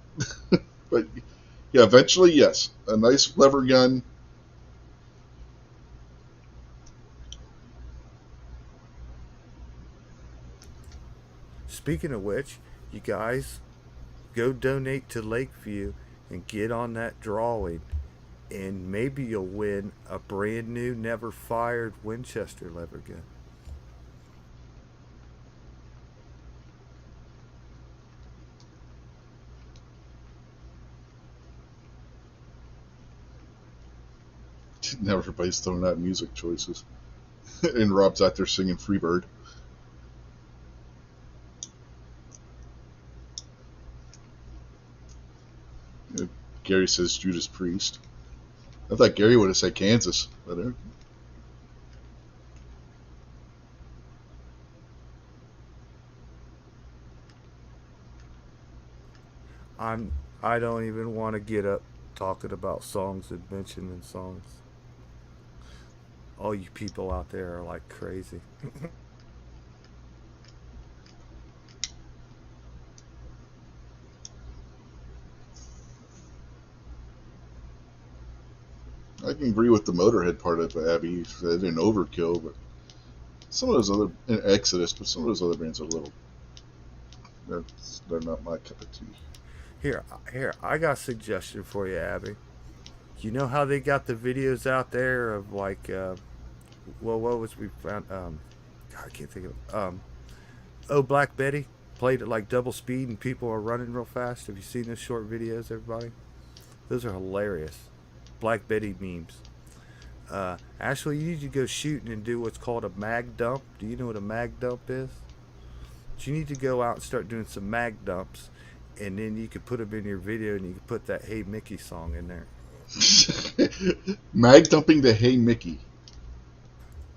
But yeah, eventually, yes. A nice lever gun. Speaking of which, you guys go donate to Lakeview and get on that drawing, and maybe you'll win a brand new, never fired Winchester lever gun. Now everybody's throwing out music choices. And Rob's out there singing Freebird. Gary says Judas Priest. I thought Gary would have said Kansas. But I don't even want to get up talking about songs and mentioning songs. All you people out there are like crazy. I can agree with the Motorhead part of Abby. They didn't overkill, but some of those other Exodus, but some of those other bands are a little. They're not my cup of tea. Here, I got a suggestion for you, Abby. You know how they got the videos out there of like, well, what was we found? God, I can't think of. Oh, Black Betty played at like double speed and people are running real fast. Have you seen those short videos, everybody? Those are hilarious. Black Betty memes. Actually, you need to go shooting and do what's called a mag dump. Do you know what a mag dump is? But you need to go out and start doing some mag dumps, and then you can put them in your video, and you can put that Hey Mickey song in there. Mag dumping the Hey Mickey.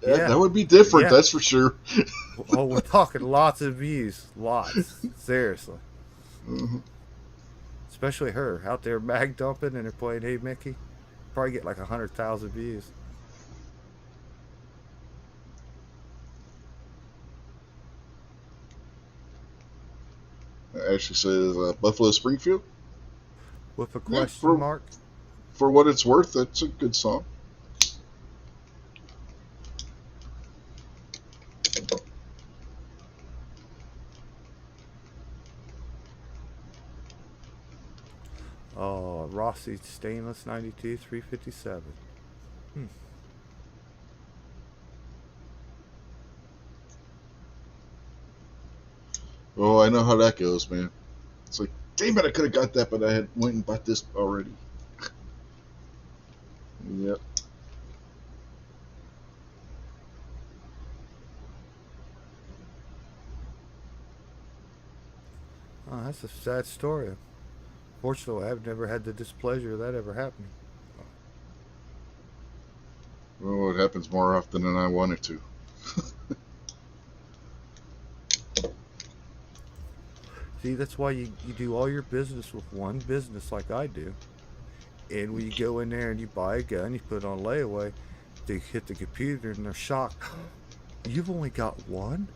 Yeah. That would be different, Yeah. that's for sure. Oh, we're talking lots of views. Lots. Seriously. Mm-hmm. Especially her out there mag dumping and they're playing Hey Mickey. Probably get like 100,000 views. It actually says Buffalo Springfield. With a Yeah, question mark. For what it's worth, that's a good song. Oh, Rossi Stainless 92, 357. Oh, I know how that goes, man. It's like, damn it, I could have got that, but I had went and bought this already. Yep. Oh, that's a sad story. Fortunately, I've never had the displeasure of that ever happening. Well, it happens more often than I want it to. See, that's why you do all your business with one business like I do. And when you go in there and you buy a gun, you put it on layaway, they hit the computer and they're shocked. You've only got one?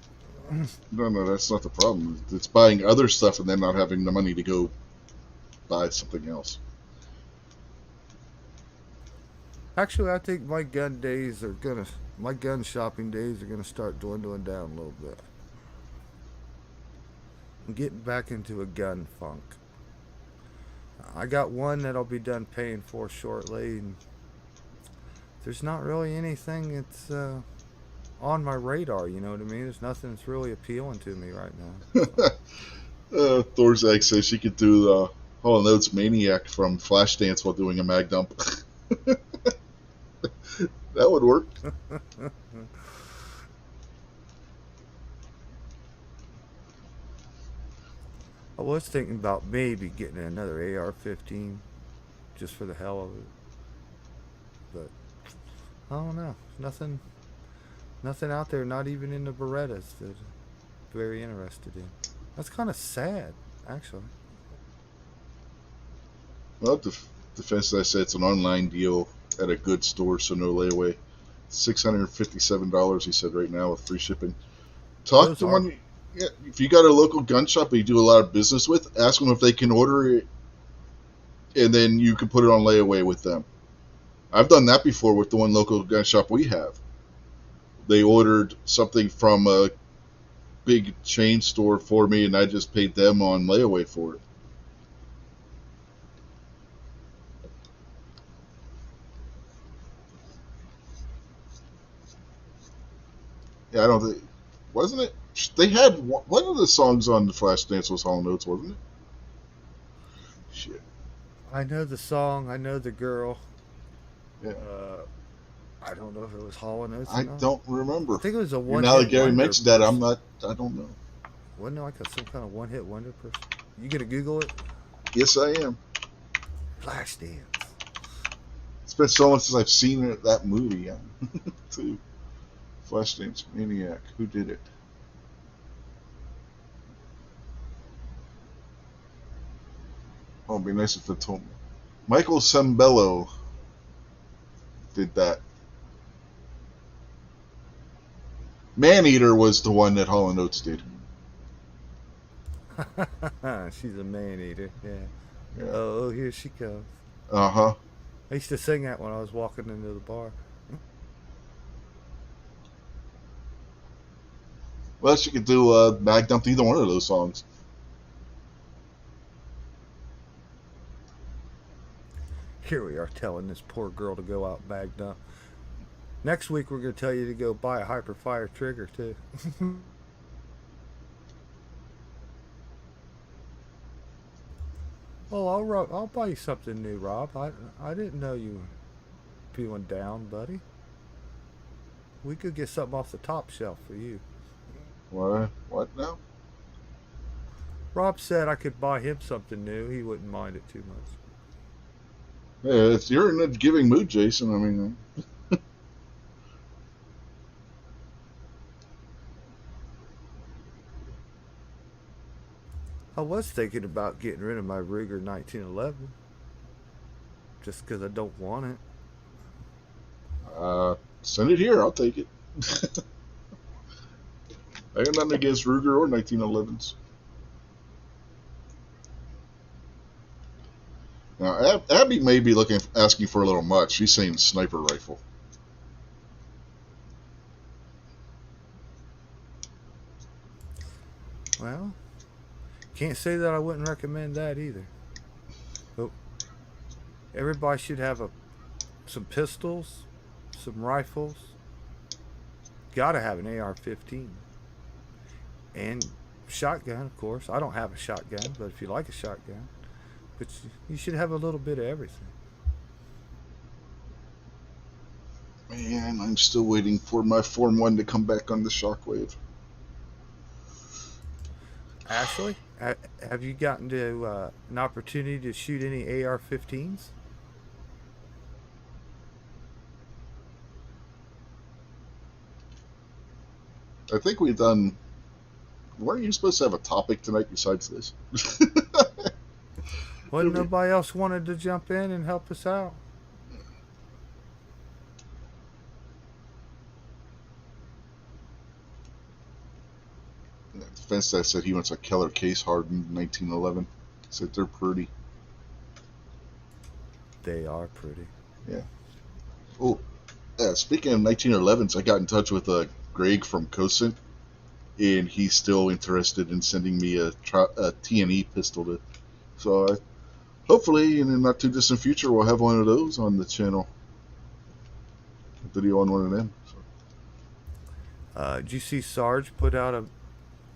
No, that's not the problem. It's buying other stuff and then not having the money to go buy something else. Actually, I think my gun shopping days are gonna start dwindling down a little bit. I'm getting back into a gun funk. I got one that I'll be done paying for shortly, and there's not really anything that's on my radar, you know what I mean? There's nothing that's really appealing to me right now. Thorzak says she could do the Hall & Oates Maniac from Flashdance while doing a mag dump. That would work. I was thinking about maybe getting another AR-15 just for the hell of it. But I don't know. Nothing out there, not even in the Berettas, that I'm very interested in. That's kind of sad, actually. Well, Defense, I said it's an online deal at a good store, so no layaway. $657, he said, right now with free shipping. Talk to one. Yeah, if you got a local gun shop that you do a lot of business with, ask them if they can order it, and then you can put it on layaway with them. I've done that before with the one local gun shop we have. They ordered something from a big chain store for me, and I just paid them on layaway for it. Yeah, I don't think. Wasn't it? They had one of the songs on the Flashdance was Hall & Oates, wasn't it? Shit. I know the song. I know the girl. Yeah. I don't know if it was Hall & Oates or I not. don't remember. I think it was a one. Now that Gary mentioned that, I'm not. I don't know. Wasn't it like some kind of one-hit wonder person? You gonna Google it? Yes, I am. Flashdance. It's been so long since I've seen that movie. Too. Flashdance Maniac. Who did it? Oh, it'd be nice if it told me. Michael Sembello did that. Maneater was the one that Hall & Oates did. She's a man-eater, yeah. Yeah. Oh, here she comes. Uh-huh. I used to sing that when I was walking into the bar. Well, she could do Bag Dumped either one of those songs. Here we are telling this poor girl to go out bagged up. Next week we're going to tell you to go buy a Hyperfire trigger too. Oh, I'll buy you something new, Rob. I didn't know you were feeling down, buddy. We could get something off the top shelf for you. What now? Rob said I could buy him something new. He wouldn't mind it too much. Yeah, if you're in a giving mood, Jason, I mean... I was thinking about getting rid of my Ruger 1911. Just because I don't want it. Send it here. I'll take it. I got nothing against Ruger or 1911s. Now, Abby may be asking for a little much. She's saying sniper rifle. Well, can't say that I wouldn't recommend that either. But everybody should have some pistols, some rifles. Gotta have an AR-15. And shotgun, of course. I don't have a shotgun, but if you like a shotgun. But you should have a little bit of everything. Man, I'm still waiting for my Form 1 to come back on the Shockwave. Ashley, have you gotten to an opportunity to shoot any AR-15s? I think we've done... Weren't you supposed to have a topic tonight besides this? Well, nobody else wanted to jump in and help us out. Defense guy said he wants a Keller case hardened 1911. Said they're pretty. They are pretty. Yeah. Oh, speaking of 1911s, I got in touch with Greg from Cosint, and he's still interested in sending me a T&E pistol. So hopefully, in the not too distant future, we'll have one of those on the channel. A video on one of them. So. Did you see Sarge put out a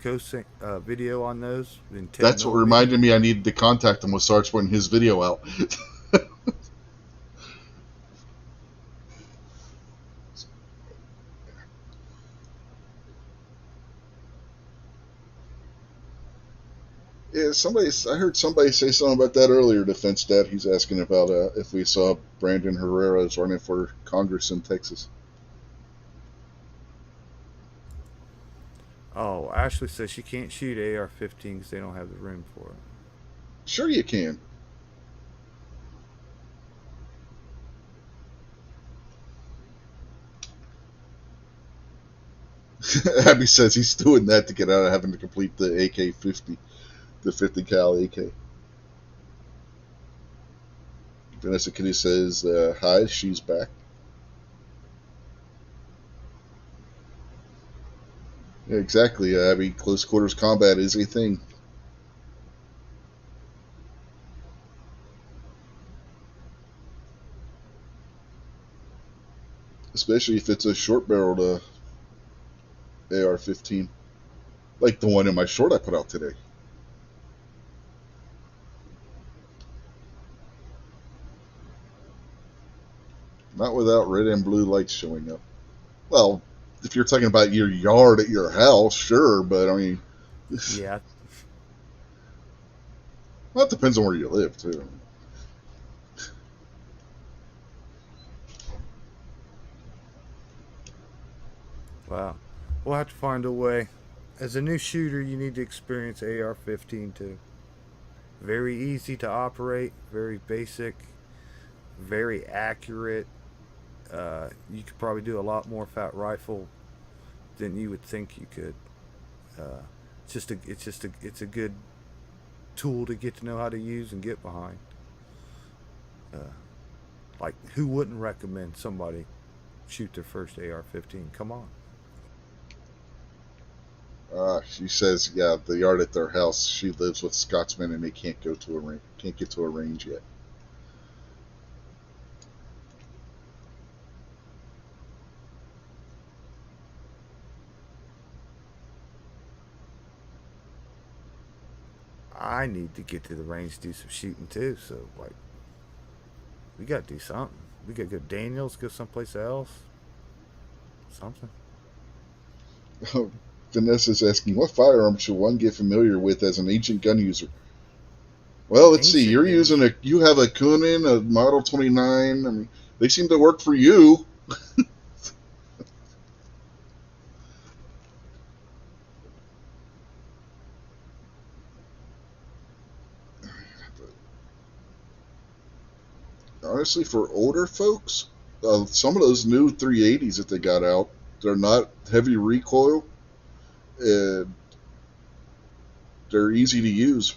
Cosint video on those? That's what reminded me I needed to contact him with Sarge putting his video out. Yeah, I heard somebody say something about that earlier, Defense Dad. He's asking about if we saw Brandon Herrera is running for Congress in Texas. Oh, Ashley says she can't shoot AR-15 because they don't have the room for it. Sure you can. Abby says he's doing that to get out of having to complete the AK-50. The 50 cal AK. Vanessa Kitty says, hi, she's back. Yeah, exactly, Abby. Close quarters combat is a thing. Especially if it's a short-barreled AR-15. Like the one in my short I put out today. Not without red and blue lights showing up. Well, if you're talking about your yard at your house, sure, but I mean... Yeah. Well, it depends on where you live, too. Wow. We'll have to find a way. As a new shooter, you need to experience AR-15 too. Very easy to operate, very basic, very accurate. You could probably do a lot more with that rifle than you would think you could. Uh, it's a good tool to get to know how to use and get behind. Uh, like, who wouldn't recommend somebody shoot their first AR-15? Come on. She says, yeah, the yard at their house. She lives with Scotsmen, and they can't go to can't get to a range yet. I need to get to the range to do some shooting too. So, like, we got to do something. We got to go to Daniels, go someplace else. Something. Vanessa's asking, what firearm should one get familiar with as an ancient gun user? Well, let's see. Ancient gun. You have a Kunin, a Model 29. I mean, they seem to work for you. Honestly, for older folks, some of those new 380s that they got out, they're not heavy recoil, and they're easy to use.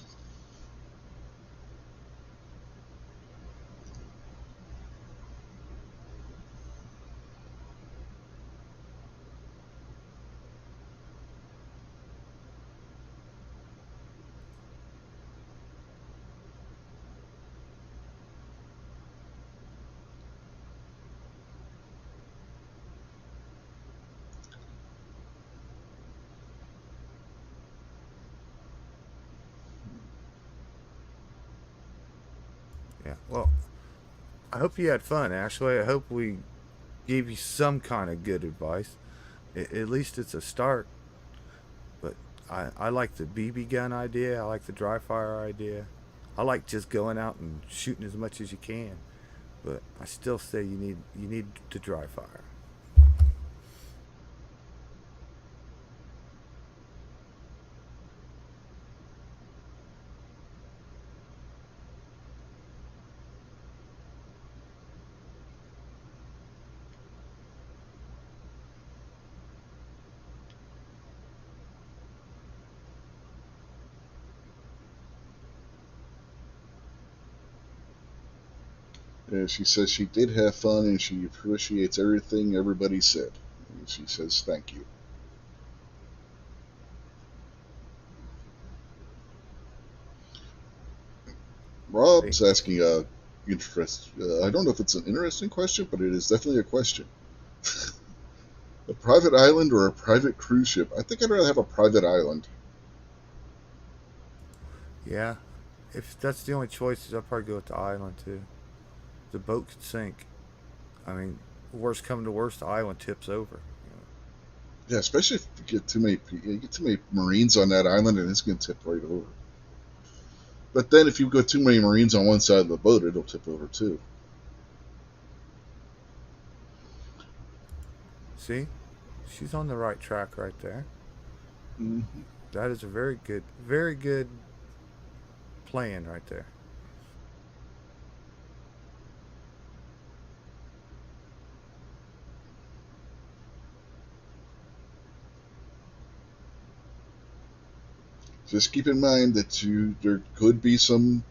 Yeah. Well, I hope you had fun, Ashley. I hope we gave you some kind of good advice. At least it's a start. But I like the BB gun idea. I like the dry fire idea. I like just going out and shooting as much as you can. But I still say you need to dry fire. She says she did have fun and she appreciates everything everybody said. And she says thank you. Hey, Rob's asking a interest. I don't know if it's an interesting question, but it is definitely a question. A private island or a private cruise ship? I think I'd rather have a private island. yeah. If that's the only choices, I'll probably go with the island too. The boat could sink. I mean, worst come to worst, the island tips over. Yeah, especially if you get too many Marines on that island, and it's going to tip right over. But then if you got too many Marines on one side of the boat, it'll tip over too. See, she's on the right track right there. Mm-hmm. That is a very good plan right there. Just keep in mind that there could be some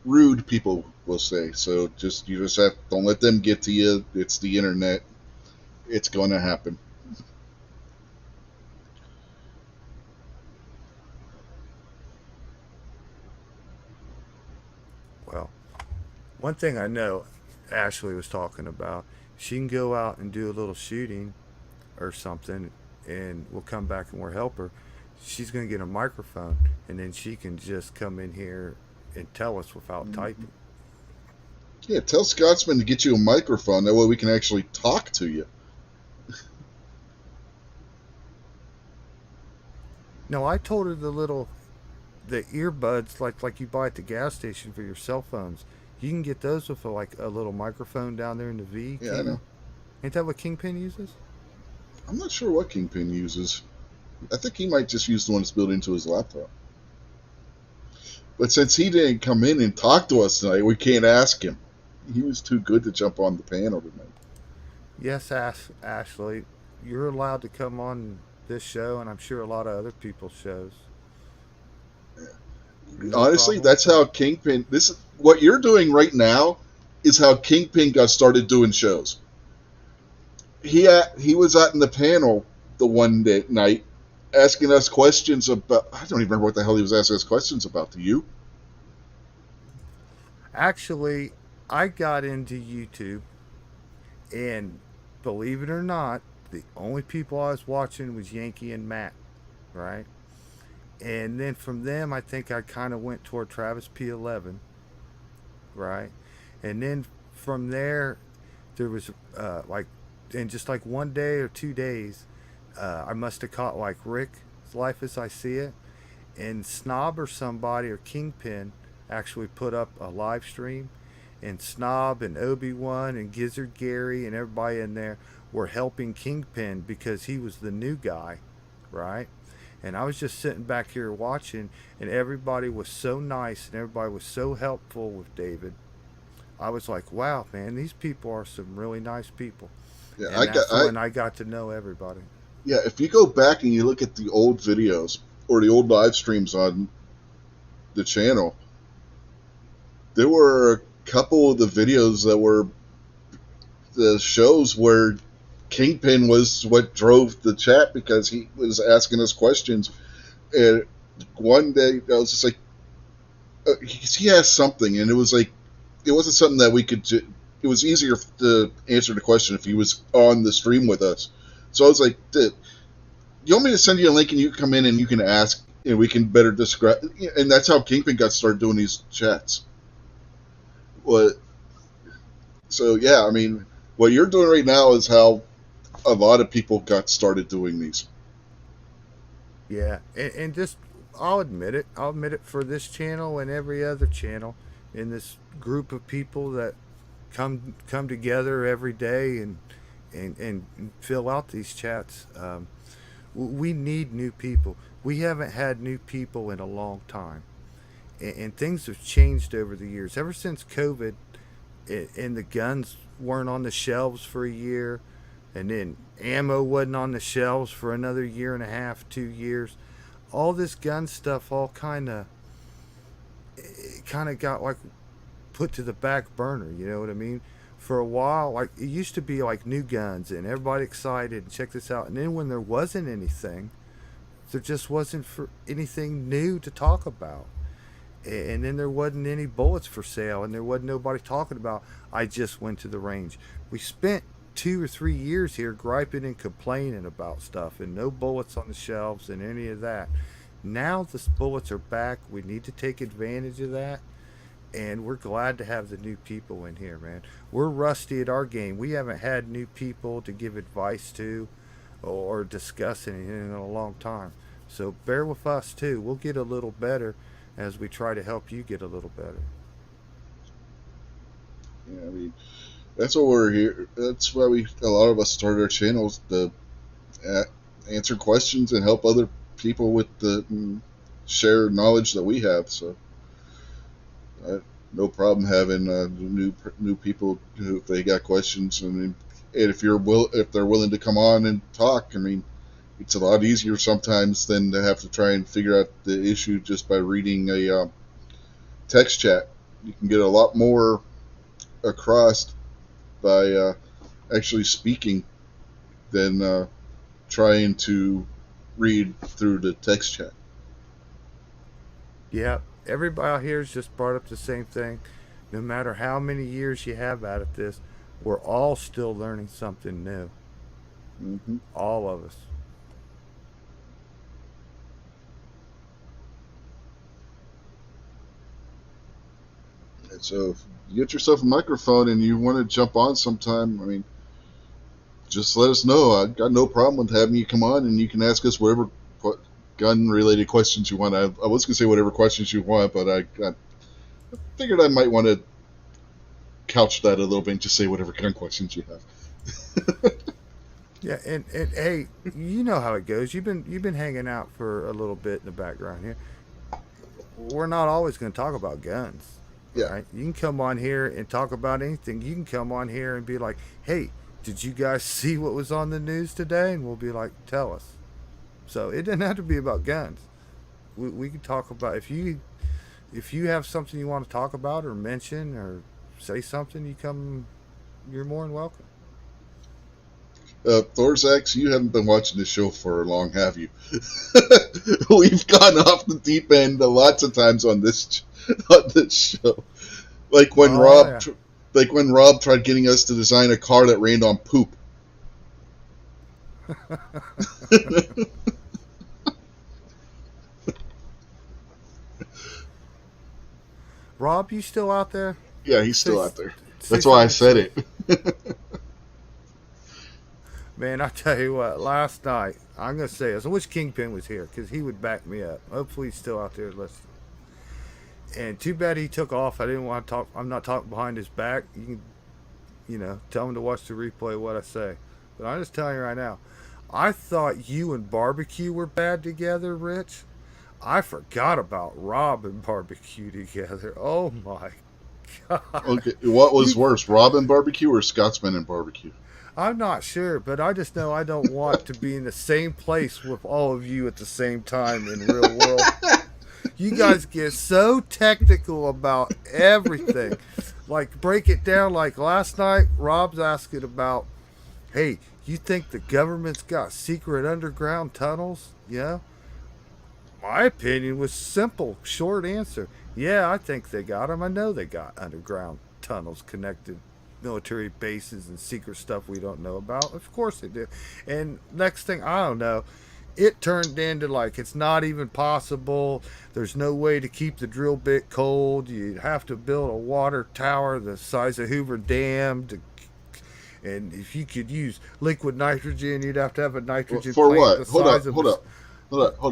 rude people, will say. So you just have don't let them get to you. It's the internet. It's going to happen. Well, one thing I know Ashley was talking about, she can go out and do a little shooting or something, and we'll come back and we'll help her. She's going to get a microphone, and then she can just come in here and tell us without Mm-hmm. typing. Yeah, tell Scotsman to get you a microphone. That way we can actually talk to you. No, I told her the earbuds like you buy at the gas station for your cell phones. You can get those with like a little microphone down there in the V Yeah, I can. know. Ain't that what Kingpin uses? I'm not sure what Kingpin uses. I think he might just use the one that's built into his laptop. But since he didn't come in and talk to us tonight, we can't ask him. He was too good to jump on the panel tonight. Yes, Ashley, you're allowed to come on this show, and I'm sure a lot of other people's shows. No Honestly, problem that's with how Kingpin. What you're doing right now is how Kingpin got started doing shows. He was out in the panel the one night asking us questions about. I don't even remember what the hell he was asking us questions about. Do you? Actually, I got into YouTube, and believe it or not, the only people I was watching was Yankee and Matt, right? And then from them, I think I kind of went toward Travis P11, right? And then from there, there was like, in just like 1 day or 2 days, I must have caught like Rick's Life as I See It, and Snob or somebody or Kingpin actually put up a live stream, and Snob and Obi-Wan and Gizzard Gary and everybody in there were helping Kingpin because he was the new guy, right? And I was just sitting back here watching, and everybody was so nice and everybody was so helpful with David. I was like, wow, man, these people are some really nice people. Yeah, And that's when I got to know everybody. Yeah, if you go back and you look at the old videos or the old live streams on the channel, there were a couple of the videos that were the shows where Kingpin was what drove the chat because he was asking us questions. And one day I was just like, he has something, and it was like, it wasn't something that we could. It was easier to answer the question if he was on the stream with us. So I was like, dude, you want me to send you a link and you can come in and you can ask and we can better describe. And that's how Kingpin got started doing these chats. So yeah, I mean, what you're doing right now is how a lot of people got started doing these. Yeah, and just I'll admit it. I'll admit it for this channel and every other channel, in this group of people that come together every day and fill out these chats. We need new people. We haven't had new people in a long time, and things have changed over the years. Ever since COVID, and the guns weren't on the shelves for a year, and then ammo wasn't on the shelves for another year and a half, 2 years. All this gun stuff all kind of got like put to the back burner. You know what I mean? For a while, like it used to be like new guns and everybody excited and check this out. And then when there wasn't anything, there just wasn't for anything new to talk about. And then there wasn't any bullets for sale, and there wasn't nobody talking about, I just went to the range. We spent 2 or 3 years here griping and complaining about stuff, and no bullets on the shelves and any of that. Now the bullets are back. We need to take advantage of that, and we're glad to have the new people in here, man. We're rusty at our game. We haven't had new people to give advice to or discuss anything in a long time. So bear with us too. We'll get a little better as we try to help you get a little better. Yeah, I mean, that's what we're here. That's why a lot of us started our channels to answer questions and help other people with the share knowledge that we have. So, no problem having new people if they got questions. I mean, and if they're willing to come on and talk, I mean, it's a lot easier sometimes than to have to try and figure out the issue just by reading a text chat. You can get a lot more across by actually speaking than trying to read through the text chat. Yeah, everybody out here has just brought up the same thing. No matter how many years you have at this, we're all still learning something new. Mm-hmm. All of us. And so if you get yourself a microphone and you want to jump on sometime, I mean, just let us know. I got no problem with having you come on, and you can ask us whatever gun-related questions you want. I was going to say whatever questions you want, but I figured I might want to couch that a little bit and just say whatever gun questions you have. Yeah, and hey, you know how it goes. You've been hanging out for a little bit in the background here. We're not always going to talk about guns, Yeah. right? You can come on here and talk about anything. You can come on here and be like, "Hey, did you guys see what was on the news today?" And we'll be like, "Tell us." So it doesn't have to be about guns. We can talk about if you have something you want to talk about or mention or say something. You're more than welcome. Thorzak, you haven't been watching this show for long, have you? We've gone off the deep end lots of times on this show. Like when Oh yeah. Rob tried getting us to design a car that rained on poop. Rob, you still out there? Yeah, he's Say, still out there. say That's why I something. said it. Man, I tell you what, last night, I'm going to say this. I wish Kingpin was here because he would back me up. Hopefully, he's still out there listening. And too bad he took off. I didn't want to talk. I'm not talking behind his back. You can, tell him to watch the replay of what I say. But I'm just telling you right now, I thought you and barbecue were bad together, Rich. I forgot about Rob and barbecue together. Oh my God. Okay, what was You, worse, Rob and barbecue or Scotsman and barbecue? I'm not sure, but I just know I don't want to be in the same place with all of you at the same time in real world. You guys get so technical about everything. Like, break it down. Like last night, Rob's asking about, hey, you think the government's got secret underground tunnels? Yeah. My opinion was simple, short answer. Yeah, I think they got them. I know they got underground tunnels connected military bases and secret stuff we don't know about. Of course they do. And next thing I don't know, it turned into like it's not even possible. There's no way to keep the drill bit cold. You'd have to build a water tower the size of Hoover Dam to, and if you could use liquid nitrogen, you'd have to have a nitrogen For plant what? the size of Hold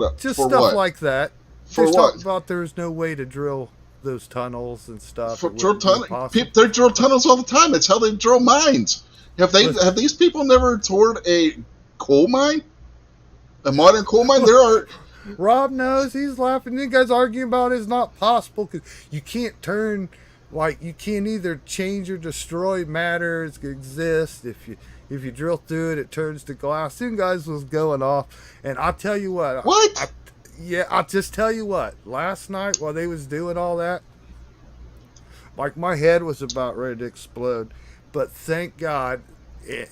up. just For stuff what? like that. For There's what? talk about there's no way to drill those tunnels and stuff. For It drill wouldn't be tunnel, possible. they drill tunnels all the time. It's how they drill mines. Listen, Have these people never toured a coal mine? A modern coal mine? There are. Rob knows. He's laughing. You guys arguing about it's not possible because you can't turn, like you can't either change or destroy matter. It exists. If you drill through it, it turns to glass. Some guys was going off, and I'll tell you what. What? Yeah, I'll just tell you what. Last night while they was doing all that, like my head was about ready to explode, but thank God,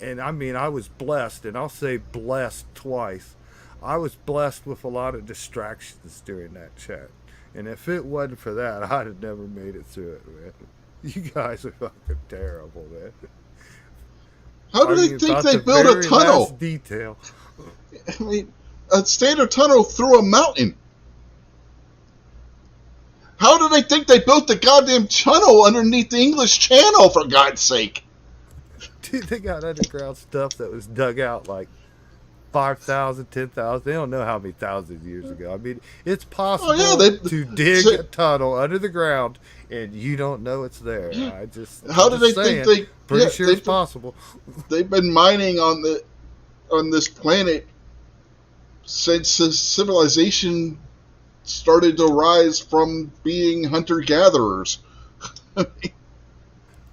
and I mean I was blessed, and I'll say blessed twice. I was blessed with a lot of distractions during that chat, and if it wasn't for that, I'd have never made it through it, man. You guys are fucking terrible, man. How do they Arguing think about they the build a very tunnel? last detail. I mean, a standard tunnel through a mountain. How do they think they built the goddamn tunnel underneath the English Channel, for God's sake? Dude, they got underground stuff that was dug out like 5,000, 10,000. They don't know how many thousands of years ago. I mean, it's Oh yeah, possible to dig so- a tunnel under the ground and you don't know it's there. how I'm do they just saying, think they? Pretty Yeah, sure it's possible. they've been mining on this planet since the civilization started to rise from being hunter gatherers.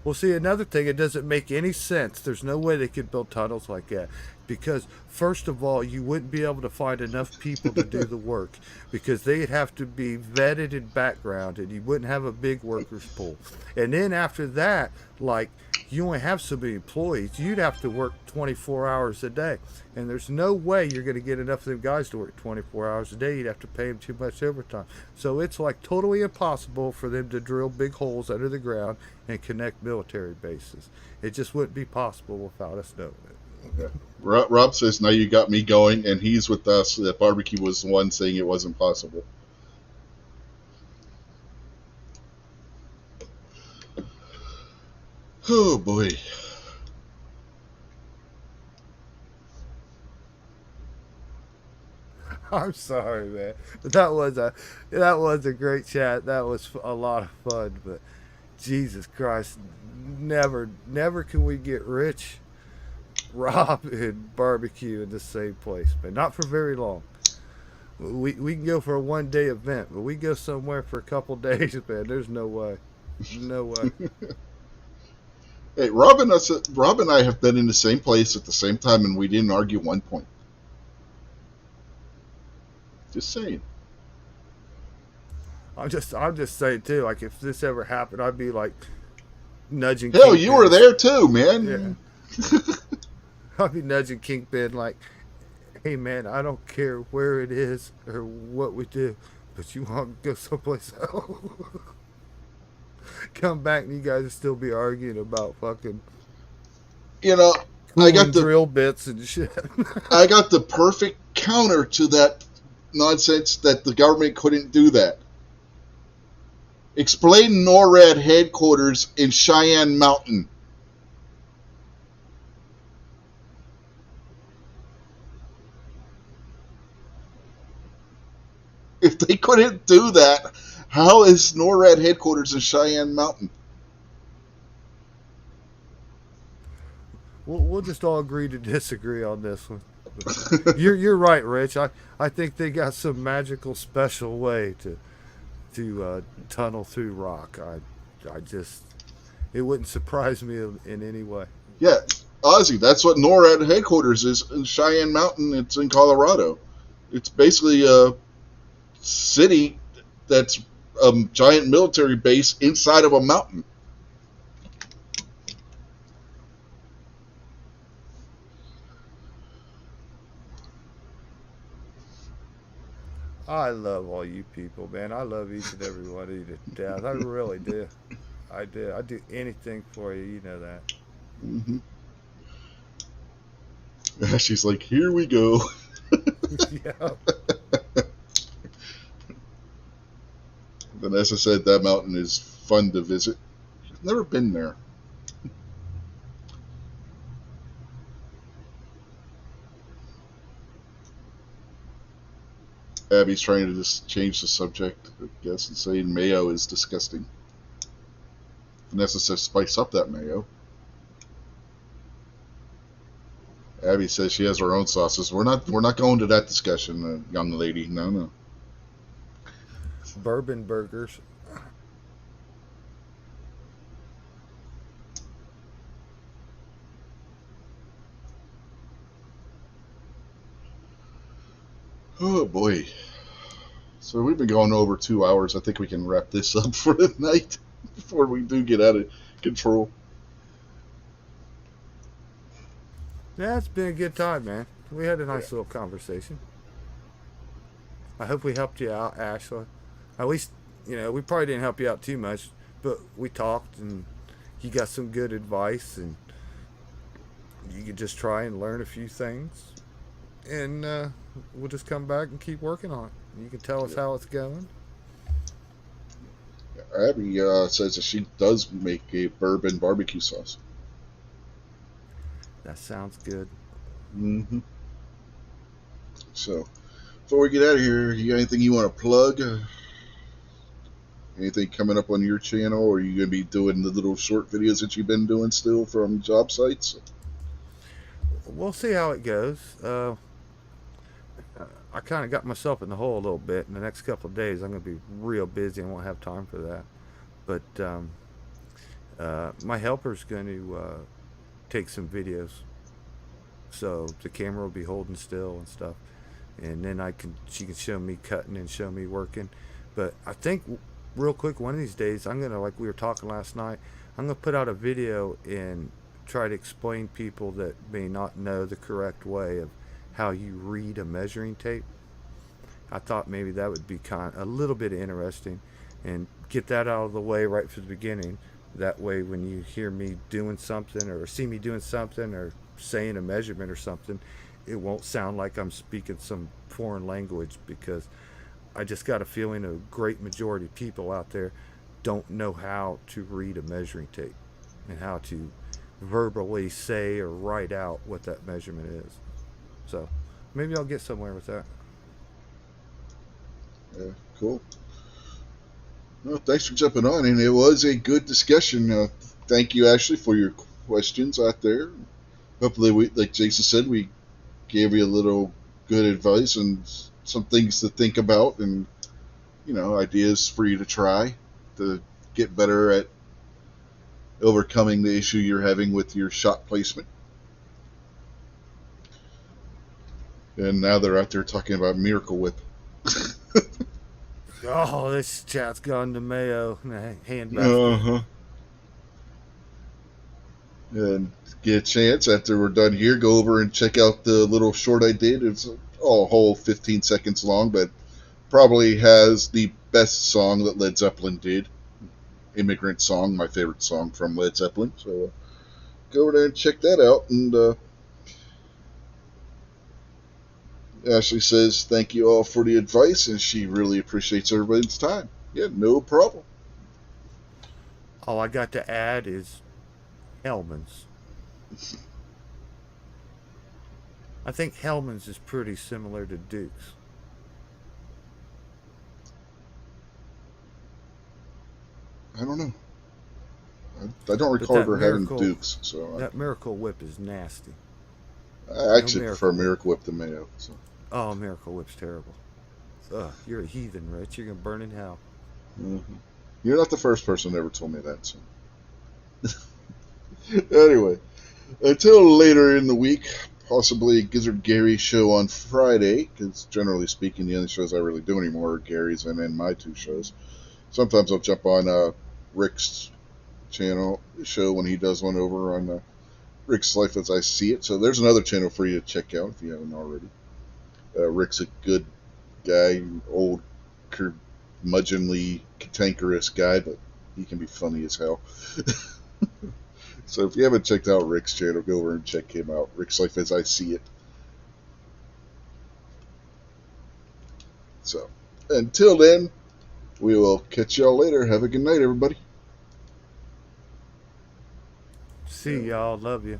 Well, see, another thing, it doesn't make any sense. There's no way they could build tunnels like that. Because, first of all, you wouldn't be able to find enough people to do the work. Because they'd have to be vetted in background, and you wouldn't have a big workers pool. And then after that, like, you only have so many employees. You'd have to work 24 hours a day. And there's no way you're going to get enough of them guys to work 24 hours a day. You'd have to pay them too much overtime. So it's like totally impossible for them to drill big holes under the ground and connect military bases. It just wouldn't be possible without us knowing it. Rob says, now you got me going, and he's with us. That barbecue was the one saying it wasn't possible. Oh, boy. I'm sorry, man. That was a great chat. That was a lot of fun. But Jesus Christ, never can we get Rich Rob and barbecue in the same place, but not for very long. We can go for a 1 day event, but we go somewhere for a couple days, man. There's no way, no way. Hey, Rob and I have been in the same place at the same time, and we didn't argue one point. Just saying. I'm just saying too. Like if this ever happened, I'd be like nudging. Hell, you were Kingpin. there too, man. Yeah, I'd be nudging Kingpin like, "Hey man, I don't care where it is or what we do, but you want to go someplace else." Come back and you guys will still be arguing about fucking You know, I got the drill bits and shit. I got the perfect counter to that nonsense that the government couldn't do that. Explain NORAD headquarters in Cheyenne Mountain. If they couldn't do that, how is NORAD headquarters in Cheyenne Mountain? We'll just all agree to disagree on this one. You're right, Rich. I think they got some magical special way to tunnel through rock. I just it wouldn't surprise me in any way. Yeah, Ozzy, that's what NORAD headquarters is in Cheyenne Mountain. It's in Colorado. It's basically a city that's a giant military base inside of a mountain. I love all you people, man. I love each and every one of you to death. I really do. I do. I'd do anything for you. You know that. Mm-hmm. She's like, here we go. Yeah. Vanessa said that mountain is fun to visit. She's never been there. Abby's trying to just change the subject, I guess, and saying mayo is disgusting. Vanessa says spice up that mayo. Abby says she has her own sauces. We're not going to that discussion, young lady. No. Bourbon burgers. Oh boy. So we've been going over 2 hours. I think we can wrap this up for the night before we do get out of control. Yeah, it's been a good time, man. We had a nice little conversation. I hope we helped you out, Ashley. At least, we probably didn't help you out too much, but we talked and you got some good advice and you could just try and learn a few things. And we'll just come back and keep working on it. You can tell us how it's going. Abby says that she does make a bourbon barbecue sauce. That sounds good. Mm-hmm. So, before we get out of here, you got anything you want to plug? Anything coming up on your channel, or are you going to be doing the little short videos that you've been doing still from job sites? We'll see how it goes. I kind of got myself in the hole a little bit. In the next couple of days, I'm going to be real busy and won't have time for that. But my helper's going to take some videos, so the camera will be holding still and stuff, and then she can show me cutting and show me working. But I think real quick, one of these days, I'm gonna, like we were talking last night, I'm gonna put out a video and try to explain people that may not know the correct way of how you read a measuring tape. I thought maybe that would be a little bit interesting, and get that out of the way right from the beginning. That way, when you hear me doing something or see me doing something or saying a measurement or something, it won't sound like I'm speaking some foreign language, because I just got a feeling a great majority of people out there don't know how to read a measuring tape and how to verbally say or write out what that measurement is. So maybe I'll get somewhere with that. Yeah, cool. Well, thanks for jumping on, and it was a good discussion. Thank you, Ashley, for your questions out there. hopefully, we, like Jason said, we gave you a little good advice and some things to think about, and ideas for you to try to get better at overcoming the issue you're having with your shot placement. And now they're out there talking about Miracle Whip. Oh, this chat's gone to Mayo in a handbasket. Uh-huh. And get a chance after we're done here, go over and check out the little short I did. It's a whole 15 seconds long, but probably has the best song that Led Zeppelin did. Immigrant Song, my favorite song from Led Zeppelin. So go over there and check that out. And Ashley says thank you all for the advice, and she really appreciates everybody's time. Yeah, no problem. All I got to add is Hellman's. I think Hellman's is pretty similar to Duke's. I don't know. I don't But recall that ever having Miracle, Dukes, so that Miracle Whip is nasty. I No actually prefer Miracle Whip to Mayo. So. Oh, Miracle Whip's terrible. Ugh, you're a heathen, Rich. You're gonna burn in hell. Mm-hmm. You're not the first person that ever told me that. So. Anyway, until later in the week, possibly Gizzard Gary show on Friday, because generally speaking, the only shows I really do anymore are Gary's and then my two shows. Sometimes I'll jump on Rick's channel show when he does one over on Rick's Life as I See It. So there's another channel for you to check out if you haven't already. Rick's a good guy, old, curmudgeonly, cantankerous guy, but he can be funny as hell. So if you haven't checked out Rick's channel, go over and check him out. Rick's Life as I See It. So until then, we will catch y'all later. Have a good night, everybody. See y'all. Love you.